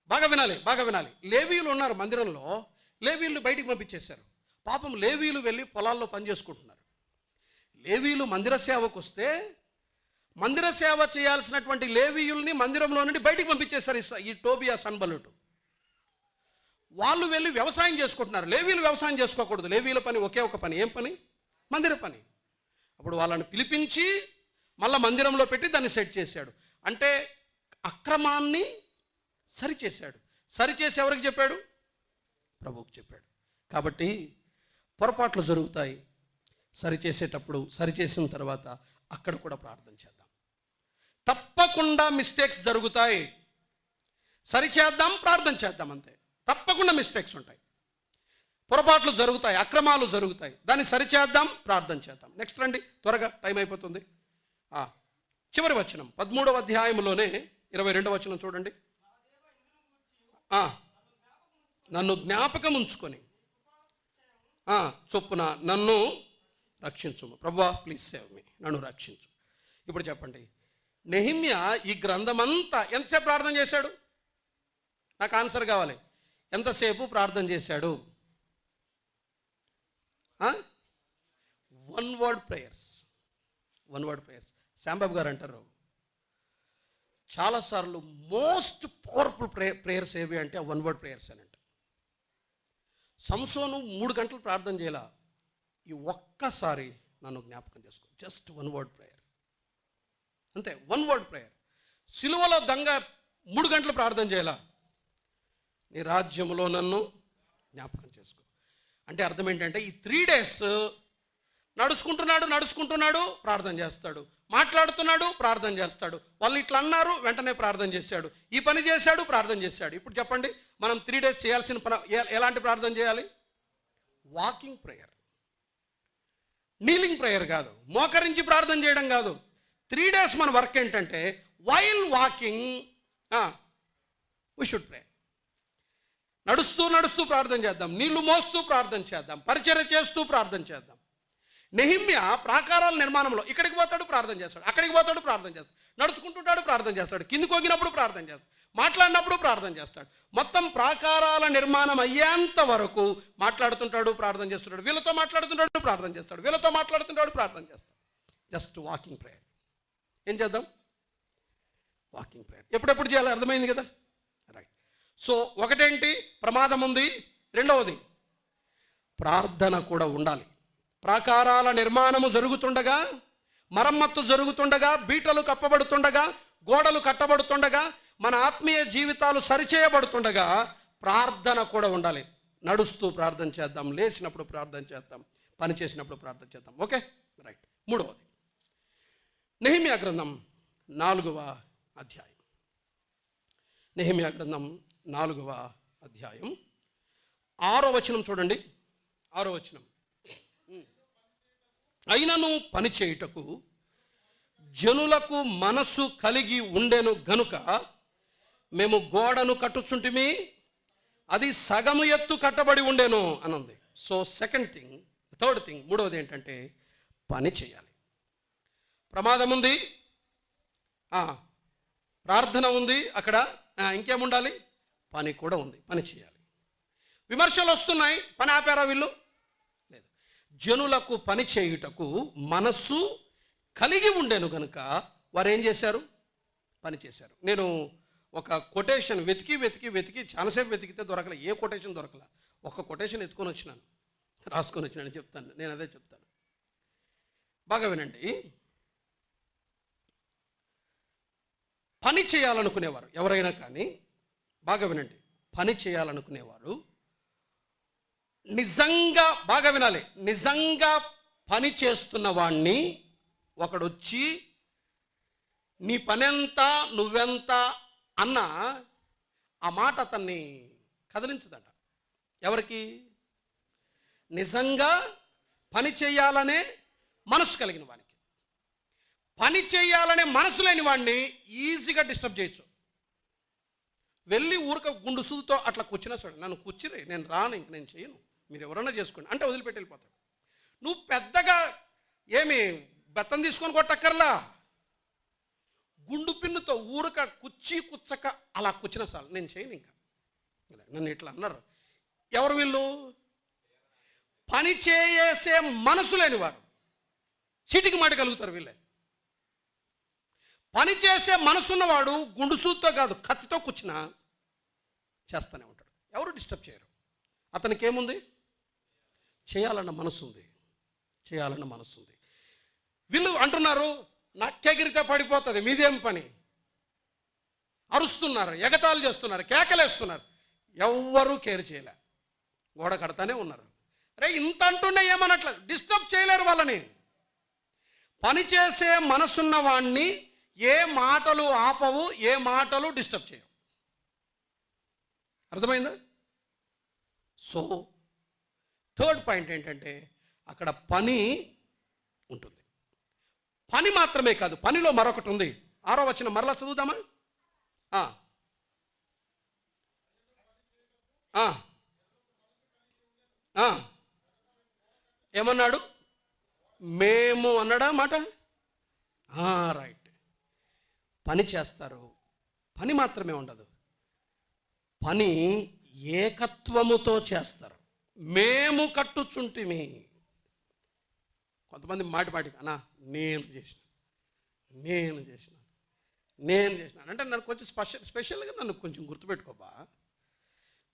బాగా వినాలి. లేవీయులు ఉన్నారు మందిరంలో, లేవీయులు బయటికి పంపించేశారు. పాపం లేవీయులు వెళ్ళి పొలాల్లో పని చేసుకుంటున్నారు. లేవీయులు మందిర సేవకు వస్తే, మందిర సేవ చేయాల్సినటువంటి లేవీయుల్ని మందిరంలో నుండి బయటికి పంపించేశారు ఈ టోబియా, సన్బలుటు. వాళ్ళు వెళ్ళి వ్యవసాయం చేసుకుంటున్నారు. లేవీయులు వ్యవసాయం చేసుకోకూడదు. లేవీయుల పని ఒకే ఒక పని. ఏం పని? మందిర పని. అప్పుడు వాళ్ళని పిలిపించి మళ్ళీ మందిరంలో పెట్టి దాన్ని సెట్ చేశాడు. అంటే అక్రమాన్ని సరిచేశాడు. సరిచేసి ఎవరికి చెప్పాడు? ప్రభువుకు చెప్పాడు. కాబట్టి పొరపాట్లు జరుగుతాయి. సరిచేసేటప్పుడు, సరిచేసిన తర్వాత అక్కడ కూడా ప్రార్థన చేద్దాం. తప్పకుండా మిస్టేక్స్ జరుగుతాయి. సరిచేద్దాం, ప్రార్థన చేద్దాం, అంతే. తప్పకుండా మిస్టేక్స్ ఉంటాయి, పొరపాట్లు జరుగుతాయి, అక్రమాలు జరుగుతాయి. దాన్ని సరిచేద్దాం, ప్రార్థన చేద్దాం. నెక్స్ట్ రండి, త్వరగా టైం అయిపోతుంది. చివరి వచనం 13వ అధ్యాయంలోనే 22వ వచనం చూడండి. నన్ను జ్ఞాపకం ఉంచుకొని చొప్పున నన్ను రక్షించుము. ప్రభువా, ప్లీజ్ సేవ్ మీ, నన్ను రక్షించు. ఇప్పుడు చెప్పండి, నెహెమ్యా ఈ గ్రంథమంతా ఎంతసేపు ప్రార్థన చేశాడు? నాకు ఆన్సర్ కావాలి. ఎంతసేపు ప్రార్థన చేశాడు? One word prayers. శాంబాబు గారు అంటారు చాలాసార్లు, మోస్ట్ పవర్ఫుల్ ప్రేయర్స్ ఏవి అంటే వన్ వర్డ్ ప్రేయర్స్ అని అంట. సంసోను 3 గంటలు ప్రార్థన చేయాల, ఈ ఒక్కసారి నన్ను జ్ఞాపకం చేసుకో. జస్ట్ వన్ వర్డ్ ప్రేయర్, అంతే. One word prayer. సిలువలో దొంగ 3 గంటలు ప్రార్థన చేయాల, నీ రాజ్యములో నన్ను జ్ఞాపకం చేసుకో. అంటే అర్థం ఏంటంటే, ఈ 3 days నడుచుకుంటున్నాడు, ప్రార్థన చేస్తాడు, మాట్లాడుతున్నాడు, ప్రార్థన చేస్తాడు. వాళ్ళు ఇట్లా అన్నారు, వెంటనే ప్రార్థన చేశాడు, ఈ పని చేశాడు, ప్రార్థన చేశాడు. ఇప్పుడు చెప్పండి, మనం 3 days చేయాల్సిన పని ఎలాంటి ప్రార్థన చేయాలి? వాకింగ్ ప్రేయర్, నీలింగ్ ప్రేయర్ కాదు, మోకరించి ప్రార్థన చేయడం కాదు. 3 days మన వర్క్ ఏంటంటే, while walking we should pray. నడుస్తూ ప్రార్థన చేద్దాం, నీళ్లు మోస్తూ ప్రార్థన చేద్దాం, పరిచర్య చేస్తూ ప్రార్థన చేద్దాం. నెహెమ్యా ప్రాకారాల నిర్మాణంలో ఇక్కడికి పోతాడు, ప్రార్థన చేస్తాడు, అక్కడికి పోతాడు, ప్రార్థన చేస్తాడు, నడుచుకుంటుంటాడు, ప్రార్థన చేస్తాడు, కిందికి పోగినప్పుడు ప్రార్థన చేస్తాడు, మాట్లాడినప్పుడు ప్రార్థన చేస్తాడు. మొత్తం ప్రాకారాల నిర్మాణం అయ్యేంత వరకు మాట్లాడుతుంటాడు, ప్రార్థన చేస్తుంటాడు, వీళ్ళతో మాట్లాడుతుంటాడు, ప్రార్థన చేస్తాడు, వీళ్ళతో మాట్లాడుతుంటాడు, ప్రార్థన చేస్తాడు. Just walking prayer. ఏం చేద్దాం? Walking prayer. ఎప్పుడెప్పుడు చేయాలి? అర్థమైంది కదా? రైట్. సో ఒకటేంటి? ప్రమాదం ఉంది. రెండవది, ప్రార్థన కూడా ఉండాలి. ప్రాకారాల నిర్మాణము జరుగుతుండగా, మరమ్మత్తు జరుగుతుండగా, బీటలు కప్పబడుతుండగా, గోడలు కట్టబడుతుండగా, మన ఆత్మీయ జీవితాలు సరిచేయబడుతుండగా ప్రార్థన కూడా ఉండాలి. నడుస్తూ ప్రార్థన చేద్దాం, లేచినప్పుడు ప్రార్థన చేద్దాం, పని చేసినప్పుడు ప్రార్థన చేద్దాం. Okay, right. మూడవది, నెహెమ్యా గ్రంథం 4వ అధ్యాయం. నెహెమ్యా గ్రంథం 4వ అధ్యాయం 6వ వచనం చూడండి. 6వ వచనం. అయినను పని చేయుటకు జనులకు మనసు కలిగి ఉండెను గనుక మేము గోడను కట్టుచుంటిమి, అది సగము ఎత్తు కట్టబడి ఉండెను అని ఉంది. సో థర్డ్ థింగ్, మూడవది ఏంటంటే పని చేయాలి. ప్రమాదం ఉంది, ప్రార్థన ఉంది, అక్కడ ఇంకేముండాలి? పని కూడా ఉంది, పని చేయాలి. విమర్శలు వస్తున్నాయి, పని ఆపారా వీళ్ళు? లేదు. జనులకు పని చేయుటకు మనస్సు కలిగి ఉండేను కనుక వారు ఏం చేశారు? పని చేశారు. నేను ఒక కొటేషన్ వెతికి చాలాసేపు వెతికితే దొరకలే. ఏ కొటేషన్ దొరకలే. ఒక కొటేషన్ ఎత్తుకొని వచ్చినాను, రాసుకొని వచ్చినాను, చెప్తాను. నేను అదే చెప్తాను, బాగా వినండి. పని చేయాలనుకునేవారు ఎవరైనా కానీ, బాగా వినండి, పని చేయాలనుకునేవారు నిజంగా, బాగా వినాలి, నిజంగా పని చేస్తున్న వాణ్ణి ఒకడొచ్చి నీ పనెంత నువ్వెంత అన్న ఆ మాట అతన్ని కదిలించదట. ఎవరికి? నిజంగా పని చేయాలనే మనసు కలిగిన వానికి. పని చేయాలనే మనసు లేని వాడిని ఈజీగా డిస్టర్బ్ చేయొచ్చు. వెళ్ళి ఊరక గుండు సూదుతో అట్లా కూర్చున్నా చూడండి, నన్ను కూర్చుని నేను రాను, ఇంక నేను చేయను, మీరు ఎవరన్నా చేసుకోండి అంటే వదిలిపెట్టి వెళ్ళిపోతాడు. నువ్వు పెద్దగా ఏమి బెత్తం తీసుకొని కొట్టక్కర్లా, గుండు పిన్నుతో ఊరక కుచ్చక అలా కూర్చున్న చాలు, నేను చేయను ఇంకా. నన్ను ఇట్లా అన్నారు. ఎవరు వీళ్ళు? పని చేసే మనసు లేని వారు. చీటికి మాట కలుగుతారు వీళ్ళే. పని చేసే మనసున్నవాడు గుండు సూత్తో కాదు, కత్తితో కూర్చున్నా చేస్తూనే ఉంటాడు. ఎవరు డిస్టర్బ్ చేయరు. అతనికి ఏముంది? చేయాలన్న మనసు ఉంది, చేయాలన్న మనసు ఉంది. వీళ్ళు అంటున్నారు నక్కెగిరితే పడిపోతుంది, మీదేం పని? అరుస్తున్నారు, ఎగతాళి చేస్తున్నారు, కేకలేస్తున్నారు. ఎవ్వరూ కేర్ చేయలే, గోడ కడతానే ఉన్నారు. రే ఇంత అంటుండే ఏమనట్లేదు, డిస్టర్బ్ చేయలేరు వాళ్ళని. పనిచేసే మనసున్న వాణ్ణి ఏ మాటలు ఆపవు, ఏ మాటలు డిస్టర్బ్ చేయవు. అర్థమైందా? సో థర్డ్ పాయింట్ ఏంటంటే అక్కడ పని ఉంటుంది. పని మాత్రమే కాదు, పనిలో మరొకటి ఉంది. 6వ వచనం మరలా చదువుదామా? ఏమన్నాడు? మేము అన్నాడా మాట? రైట్. పని చేస్తారు. పని మాత్రమే ఉండదు, పని ఏకత్వముతో చేస్తారు. మేము కట్టుచుంటిమి. కొంతమంది మాటికి అన్నా నేను చేసిన అంటే నన్ను కొంచెం స్పెషల్గా నన్ను కొంచెం గుర్తుపెట్టుకోబా.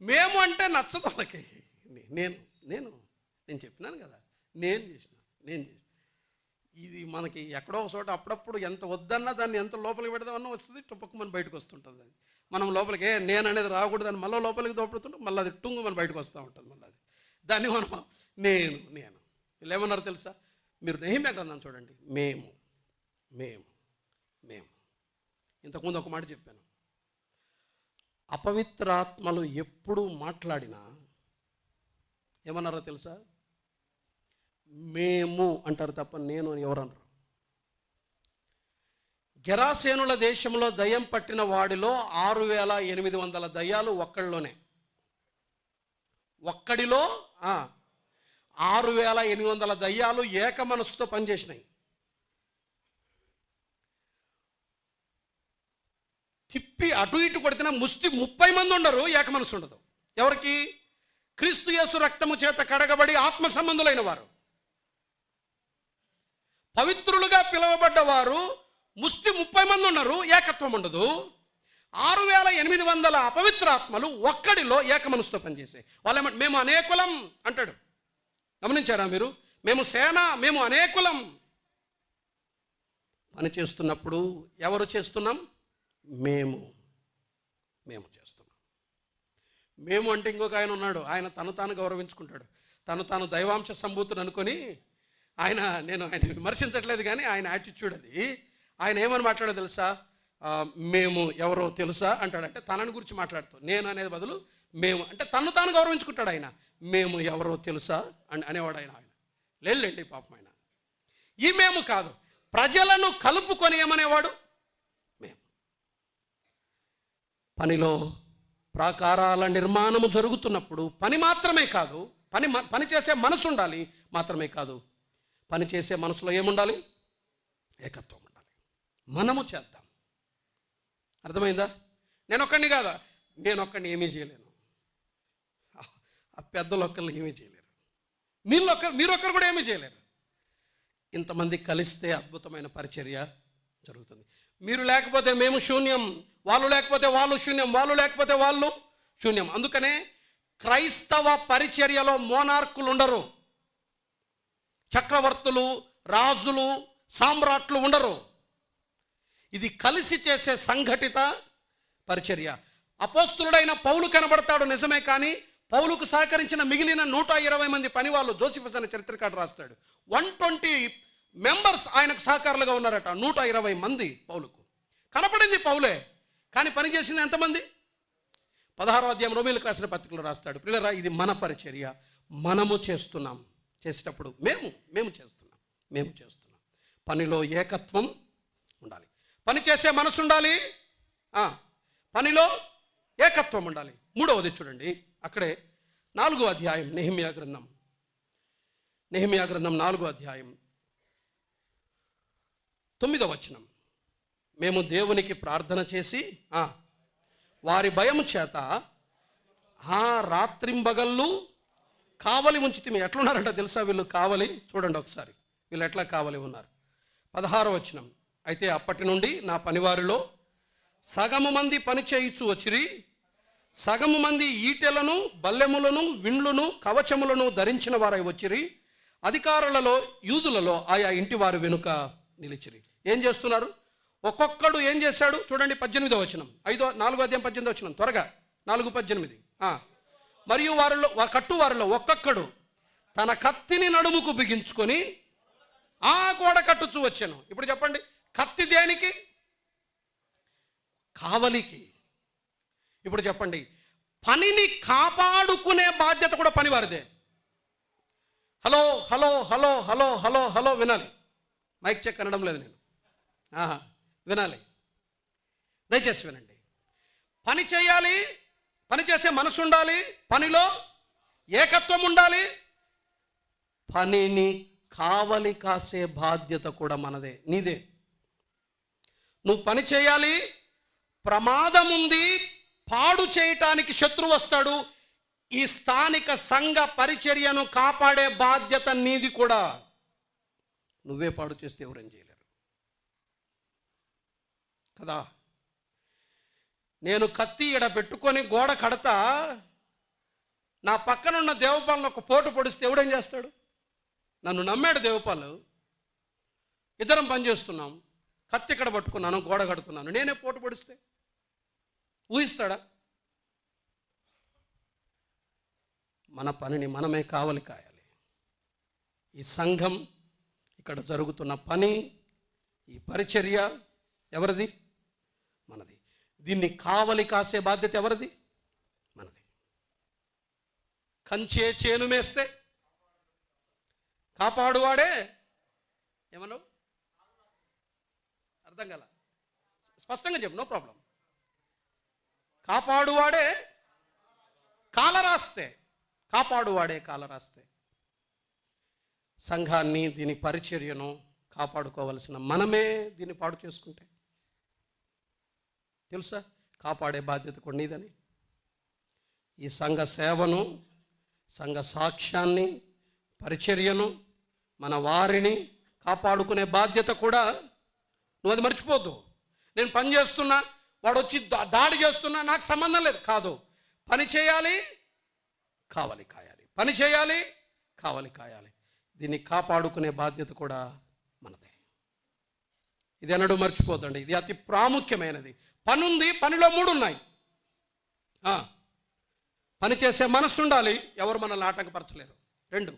మేము అంటే నచ్చదు వాళ్ళకి. నేను చెప్పినాను కదా, నేను చేసిన. ఇది మనకి ఎక్కడో ఒక చోట అప్పుడప్పుడు ఎంత వద్దన్నా దాన్ని ఎంత లోపలికి పెడదామన్నా వస్తుంది, టుపక్కుమని బయటకు వస్తుంటుంది. అది మనం లోపలికి నేను అనేది రాకూడదు అని మళ్ళీ లోపలికి దోపడుతుంటే మళ్ళీ అది టుంగు మన బయటకు వస్తూ ఉంటుంది. మళ్ళీ అది దాన్ని మనం నేను వీళ్ళు ఏమన్నారు తెలుసా? మీరు నెహెమ్యా గ్రంథం చూడండి. మేము ఇంతకుముందు ఒక మాట చెప్పాను, అపవిత్రాత్మలు ఎప్పుడు మాట్లాడినా ఏమన్నారో తెలుసా? మేము అంటారు తప్ప నేను అని ఎవరన్నారు. గెరాసేనుల దేశంలో దయ్యం పట్టిన వాడిలో 6800 దయ్యాలు ఒక్కడిలో 6800 దయ్యాలు ఏక మనసుతో పనిచేసినాయి. తిప్పి అటు ఇటు కొడితేనే ముష్టి 30 మంది ఉండరు, ఏక మనసు ఉండదు. ఎవరికి? క్రీస్తు యేసు రక్తము చేత కడగబడి ఆత్మ సంబంధులైన వారు, పవిత్రులుగా పిలువబడ్డ వారు ముష్టి 30 మంది ఉన్నారు, ఏకత్వం ఉండదు. 6800 అపవిత్రాత్మలు ఒక్కడిలో ఏక మనసుతో పనిచేసే వాళ్ళ. మేము అనేకులం అంటాడు, గమనించారా మీరు? మేము సేన, మేము అనేకులం. పని చేస్తున్నప్పుడు ఎవరు చేస్తున్నాం? మేము చేస్తున్నాం. మేము అంటే ఇంకొక ఆయన ఉన్నాడు, ఆయన తాను గౌరవించుకుంటాడు, తాను దైవాంశ సంభూతుడు అనుకొని నేను ఆయన విమర్శించట్లేదు కానీ ఆయన యాటిట్యూడ్ అది. ఆయన ఏమని మాట్లాడో తెలుసా? మేము ఎవరో తెలుసా అంటాడంటే తనని గురించి మాట్లాడుతూ, నేను అనేది బదులు మేము అంటే తాను గౌరవించుకుంటాడు ఆయన. మేము ఎవరో తెలుసా అనేవాడు ఆయన. లేండి పాపం ఆయన. ఈ మేము కాదు, ప్రజలను కలుపుకొని ఏమనేవాడు? మేము. పనిలో ప్రాకారాల నిర్మాణము జరుగుతున్నప్పుడు పని మాత్రమే కాదు, పని చేసే మనసు ఉండాలి. మాత్రమే కాదు, పని చేసే మనసులో ఏముండాలి? ఏకత్వం ఉండాలి. మనము చేద్దాం. అర్థమైందా? నేను ఒక్కడిని ఏమీ చేయలేను, ఆ పెద్దలు ఒక్కళ్ళు ఏమీ చేయలేరు, మీరొక్కరు కూడా ఏమీ చేయలేరు. ఇంతమంది కలిస్తే అద్భుతమైన పరిచర్య జరుగుతుంది. మీరు లేకపోతే మేము శూన్యం, వాళ్ళు లేకపోతే వాళ్ళు శూన్యం, వాళ్ళు లేకపోతే వాళ్ళు శూన్యం. అందుకనే క్రైస్తవ పరిచర్యలో మోనార్కులు ఉండరు, చక్రవర్తులు, రాజులు, సామ్రాట్లు ఉండరు. ఇది కలిసి చేసే సంఘటిత పరిచర్య. అపోస్తులుడైన పౌలు కనబడతాడు నిజమే, కానీ పౌలుకు సహకరించిన మిగిలిన 120 మంది పనివాళ్ళు, జోసిఫస్ అనే చరిత్రకారుడు రాస్తాడు, 120 మెంబర్స్ ఆయనకు సహకారులుగా ఉన్నారట. 120 మంది పౌలుకు కనపడింది పౌలే, కానీ పనిచేసింది ఎంతమంది? 16వ అధ్యాయం రోమీయులకు రాసిన పత్రికలో రాస్తాడు, పిల్లరా ఇది మన పరిచర్య, మనము చేస్తున్నాం. చేసేటప్పుడు మేము చేస్తున్నాం. పనిలో ఏకత్వం ఉండాలి, పని చేసే మనసు ఉండాలి, పనిలో ఏకత్వం ఉండాలి. 3వది చూడండి, అక్కడే 4వ అధ్యాయం నెహెమ్యా గ్రంథం 4వ అధ్యాయం 9వ వచనం. మేము దేవునికి ప్రార్థన చేసి వారి భయం చేత రాత్రింబగళ్ళు కావలి ఉంచితిమి. ఎట్లున్నారంట తెలుసా వీళ్ళు? కావలి. చూడండి ఒకసారి వీళ్ళు ఎట్లా కావలి ఉన్నారు. 16వ వచనం. అయితే అప్పటి నుండి నా పనివారిలో సగము మంది పని చేయుచు వచ్చిరి, సగము మంది ఈటెలను, బల్లెములను, విండ్లను, కవచములను ధరించిన వారై వచ్చిరి. అధికారులలో, యూదులలో ఆయా ఇంటి వారు వెనుక నిలిచిరి. ఏం చేస్తున్నారు? ఒక్కొక్కడు ఏం చేశాడు చూడండి. 18వ వచనం, 4వ అధ్యాయం 18వ వచనం, త్వరగా 4:18. మరియు కట్టువారిలో ఒక్కొక్కడు తన కత్తిని నడుముకు బిగించుకొని ఆ గోడ కట్టుచూ వచ్చాను. ఇప్పుడు చెప్పండి, కత్తి దేనికి? కావలికి. ఇప్పుడు చెప్పండి, పనిని కాపాడుకునే బాధ్యత కూడా పనివారిదే. Hello hello hello hello hello hello వినాలి, మైక్ చెక్ అనడం లేదు నేను, వినాలి, దయచేసి వినండి. పని చేయాలి, పని చేసే మనసు ఉండాలి, పనిలో ఏకత్వం ఉండాలి, పనిని కావలి కాసే బాధ్యత కూడా మనదే, నీదే. నువ్వు పని చేయాలి, ప్రమాదం ఉంది, పాడు చేయటానికి శత్రువు వస్తాడు. ఈ స్థానిక సంఘ పరిచర్యను కాపాడే బాధ్యత నీది కూడా. నువ్వే పాడు చేస్తే ఎవరేం చేయలేరు కదా. నేను కత్తి ఈడ పెట్టుకొని గోడ కడతా, నా పక్కనున్న దేవపాలను ఒక పోటు పొడిస్తే ఎవడేం చేస్తాడు? నన్ను నమ్మాడు దేవపాలు, ఇద్దరం పనిచేస్తున్నాం, కత్తి ఇక్కడ పట్టుకున్నాను, గోడ కడుతున్నాను, నేనే పోటు పొడిస్తే ఊహిస్తాడా? మన పనిని మనమే కావలి కాయాలి. ఈ సంఘం, ఇక్కడ జరుగుతున్న పని, ఈ పరిచర్య ఎవరిది? మనది. దీన్ని కావలి కాసే బాధ్యత ఎవరిది? మనది. కంచే చేను మేస్తే కాపాడువాడే ఏమన్నావు? అర్థం కాల, స్పష్టంగా చెప్పు, నో ప్రాబ్లం. కాపాడువాడే కాలరాస్తే సంఘాన్ని, దీని పరిచర్యను కాపాడుకోవలసిన మనమే దీన్ని పాడు చేసుకుంటే తెలుసా కాపాడే బాధ్యత కూడా నీదని. ఈ సంఘ సేవను, సంఘ సాక్ష్యాన్ని, పరిచర్యను, మన వారిని కాపాడుకునే బాధ్యత కూడా నువ్వు అది మర్చిపోద్దు. నేను పని చేస్తున్నా, వాడు వచ్చి దాడి చేస్తున్నా, నాకు సంబంధం లేదు. కాదు, పని చేయాలి, కావలి కాయాలి, పని చేయాలి, కావలి కాయాలి. దీన్ని కాపాడుకునే బాధ్యత కూడా మనదే. ఇది అన్నడు మర్చిపోద్దండి, ఇది అతి ప్రాముఖ్యమైనది. పని ఉంది, పనిలో 3 ఉన్నాయి. పని చేసే మనస్సు ఉండాలి, ఎవరు మనల్ని ఆటంకపరచలేరు. 2,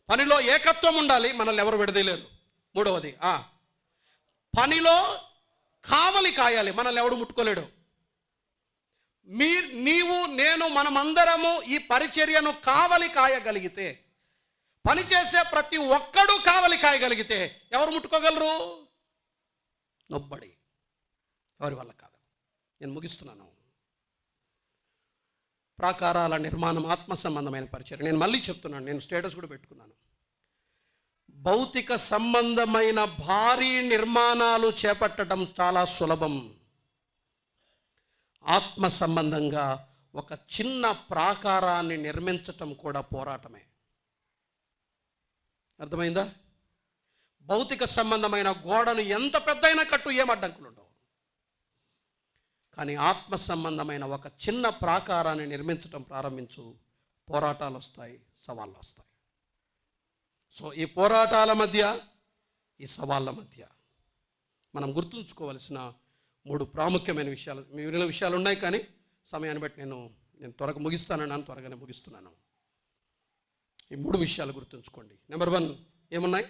పనిలో ఏకత్వం ఉండాలి, మనల్ని ఎవరు విడదీయలేరు. 3వది, పనిలో కావలి కాయాలి, మనల్ని ఎవడు ముట్టుకోలేడు. నీవు నేను మనమందరము ఈ పరిచర్యను కావలి కాయగలిగితే, పనిచేసే ప్రతి ఒక్కడు కావలి కాయగలిగితే ఎవరు ముట్టుకోగలరు? నొబ్బడి, ఎవరి వల్ల కాదు. నేను ముగిస్తున్నాను. ప్రాకారాల నిర్మాణం ఆత్మ సంబంధమైన పరిచర్య. నేను మళ్ళీ చెప్తున్నాను, నేను స్టేటస్ కూడా పెట్టుకున్నాను. భౌతిక సంబంధమైన భారీ నిర్మాణాలు చేపట్టడం చాలా సులభం. ఆత్మ సంబంధంగా ఒక చిన్న ప్రాకారాన్ని నిర్మించటం కూడా పోరాటమే. అర్థమైందా? భౌతిక సంబంధమైన గోడను ఎంత పెద్దయినా కట్టు, ఏం అడ్డంకులు ఉండవు. కానీ ఆత్మ సంబంధమైన ఒక చిన్న ప్రాకారాన్ని నిర్మించడం ప్రారంభించు, పోరాటాలు వస్తాయి, సవాళ్ళు వస్తాయి. సో ఈ పోరాటాల మధ్య, ఈ సవాళ్ళ మధ్య మనం గుర్తుంచుకోవలసిన 3 ప్రాముఖ్యమైన విషయాలు, మిగిలిన విషయాలు ఉన్నాయి కానీ సమయాన్ని బట్టి నేను త్వరగా ముగిస్తానన్నాను, త్వరగానే ముగిస్తున్నాను. ఈ 3 విషయాలు గుర్తుంచుకోండి. నెంబర్ 1 ఏమున్నాయి?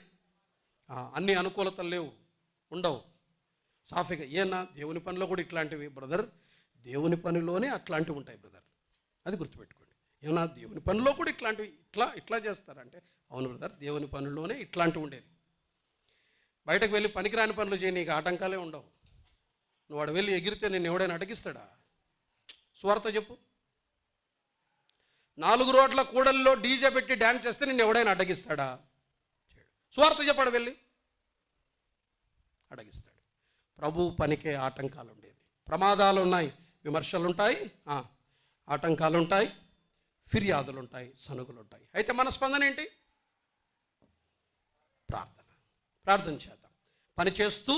అన్ని అనుకూలతలు లేవు, ఉండవు. సాఫీగా ఏనా దేవుని పనిలో కూడా ఇట్లాంటివి బ్రదర్, దేవుని పనిలోనే అట్లాంటివి ఉంటాయి బ్రదర్, అది గుర్తుపెట్టుకోండి. ఏమన్నా దేవుని పనిలో కూడా ఇట్లాంటివి ఇట్లా చేస్తారంటే, అవును బ్రదర్, దేవుని పనుల్లోనే ఇట్లాంటివి ఉండేది. బయటకు వెళ్ళి పనికిరాని పనులు చేయి, నీకు ఆటంకాలే ఉండవు. నువ్వు వాడు వెళ్ళి ఎగిరితే నేను ఎవడైనా అటగిస్తాడా? సువార్త చెప్పు. 4 రోడ్ల కూడల్లో డీజే పెట్టి డ్యాన్స్ చేస్తే నిన్ను ఎవడైనా అడ్డగిస్తాడా? సువార్త చెప్పాడు, వెళ్ళి అడగిస్తాడు. ప్రభు పనికే ఆటంకాలు ఉండేది. ప్రమాదాలు ఉన్నాయి, విమర్శలు ఉంటాయి, ఆటంకాలు ఉంటాయి, ఫిర్యాదులు ఉంటాయి, సనుగులు ఉంటాయి. అయితే మన స్పందన ఏంటి? ప్రార్థన చేద్దాం. పని చేస్తూ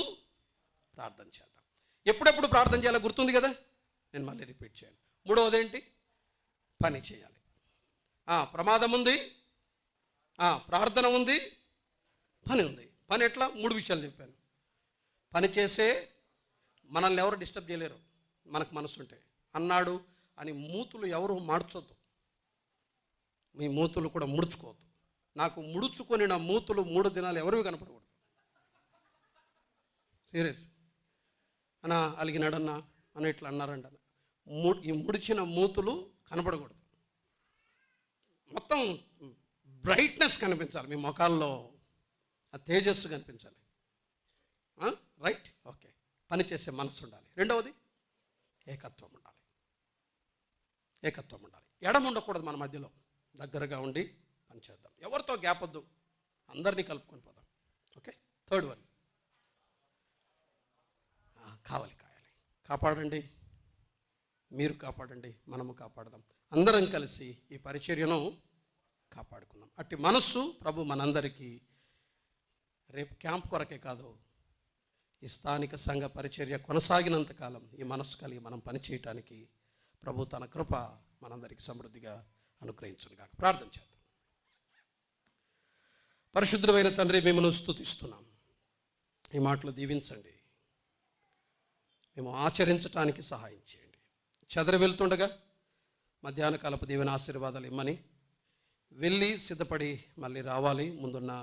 ప్రార్థన చేద్దాం. ఎప్పుడెప్పుడు ప్రార్థన చేయాలో గుర్తుంది కదా, నేను మళ్ళీ రిపీట్ చేయాలి. 3వది ఏంటి? పని చేయాలి. ప్రమాదం ఉంది, ప్రార్థన ఉంది, పని ఉంది. పని ఎట్లా? 3 విషయాలు చెప్పాను. పని చేసే మనల్ని ఎవరు డిస్టర్బ్ చేయలేరు, మనకు మనసు ఉంటే. అన్నాడు అని మూతులు ఎవరు మార్చొద్దు, మీ మూతులు కూడా ముడుచుకోవద్దు. నాకు ముడుచుకొని నా మూతులు 3 దినాలు ఎవరివి కనపడకూడదు. సీరియస్ అన్నా, అలిగినాడన్నా అని ఇట్లా అన్నారంట. ఈ ముడిచిన మూతులు కనపడకూడదు. మొత్తం బ్రైట్నెస్ కనిపించాలి, మీ ముఖాల్లో ఆ తేజస్సు కనిపించాలి. Right, okay. పని చేసే మనసు ఉండాలి. 2వది ఏకత్వం ఉండాలి. ఏకత్వం ఉండాలి. ఎడమ ఉండకూడదు, మన మధ్యలో దగ్గరగా ఉండి పని చేద్దాం. ఎవరితో గ్యాప్ వద్దు, అందరినీ కలుపుకొని పోదాం. ఓకే. 3rd వన్ కావాలి కాపాడండి, మీరు కాపాడండి, మనము కాపాడదాం. అందరం కలిసి ఈ పరిచర్యను కాపాడుకుందాం. అట్టి మనస్సు ప్రభు మనందరికీ రేపు క్యాంప్ కొరకే కాదు, ఈ స్థానిక సంఘ పరిచర్య కొనసాగినంత కాలం ఈ మనస్సు కలిగి మనం పనిచేయటానికి ప్రభు తన కృప మనందరికీ సమృద్ధిగా అనుగ్రహించునుగాక. ప్రార్థన చేద్దాం. పరిశుద్ధమైన తండ్రి, మిమ్మల్ని స్తుతిస్తున్నాం. ఈ మాటలు దీవించండి, మేము ఆచరించటానికి సహాయం చేయండి. చెదరి వెళ్తుండగా మధ్యాహ్న కాలపు దీవెన ఆశీర్వాదాలు ఇమ్మని, వెళ్ళి సిద్ధపడి మళ్ళీ రావాలి. ముందున్న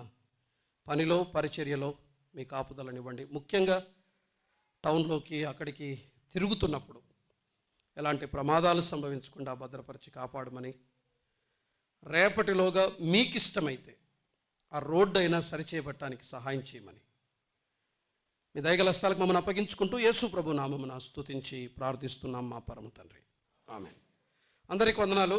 పనిలో పరిచర్యలో మీ కాపుదలనివ్వండి. ముఖ్యంగా టౌన్లోకి అక్కడికి తిరుగుతున్నప్పుడు ఎలాంటి ప్రమాదాలు సంభవించకుండా భద్రపరిచి కాపాడమని, రేపటిలోగా మీకు ఇష్టమైతే ఆ రోడ్డు అయినా సరిచేయబట్టడానికి సహాయం చేయమని మీ దయగల స్థలకు మమ్మల్ని అప్పగించుకుంటూ యేసు ప్రభు నామమున స్తుతించి ప్రార్థిస్తున్నాం మా పరమ తండ్రి. ఆమేన్. అందరికీ వందనాలు.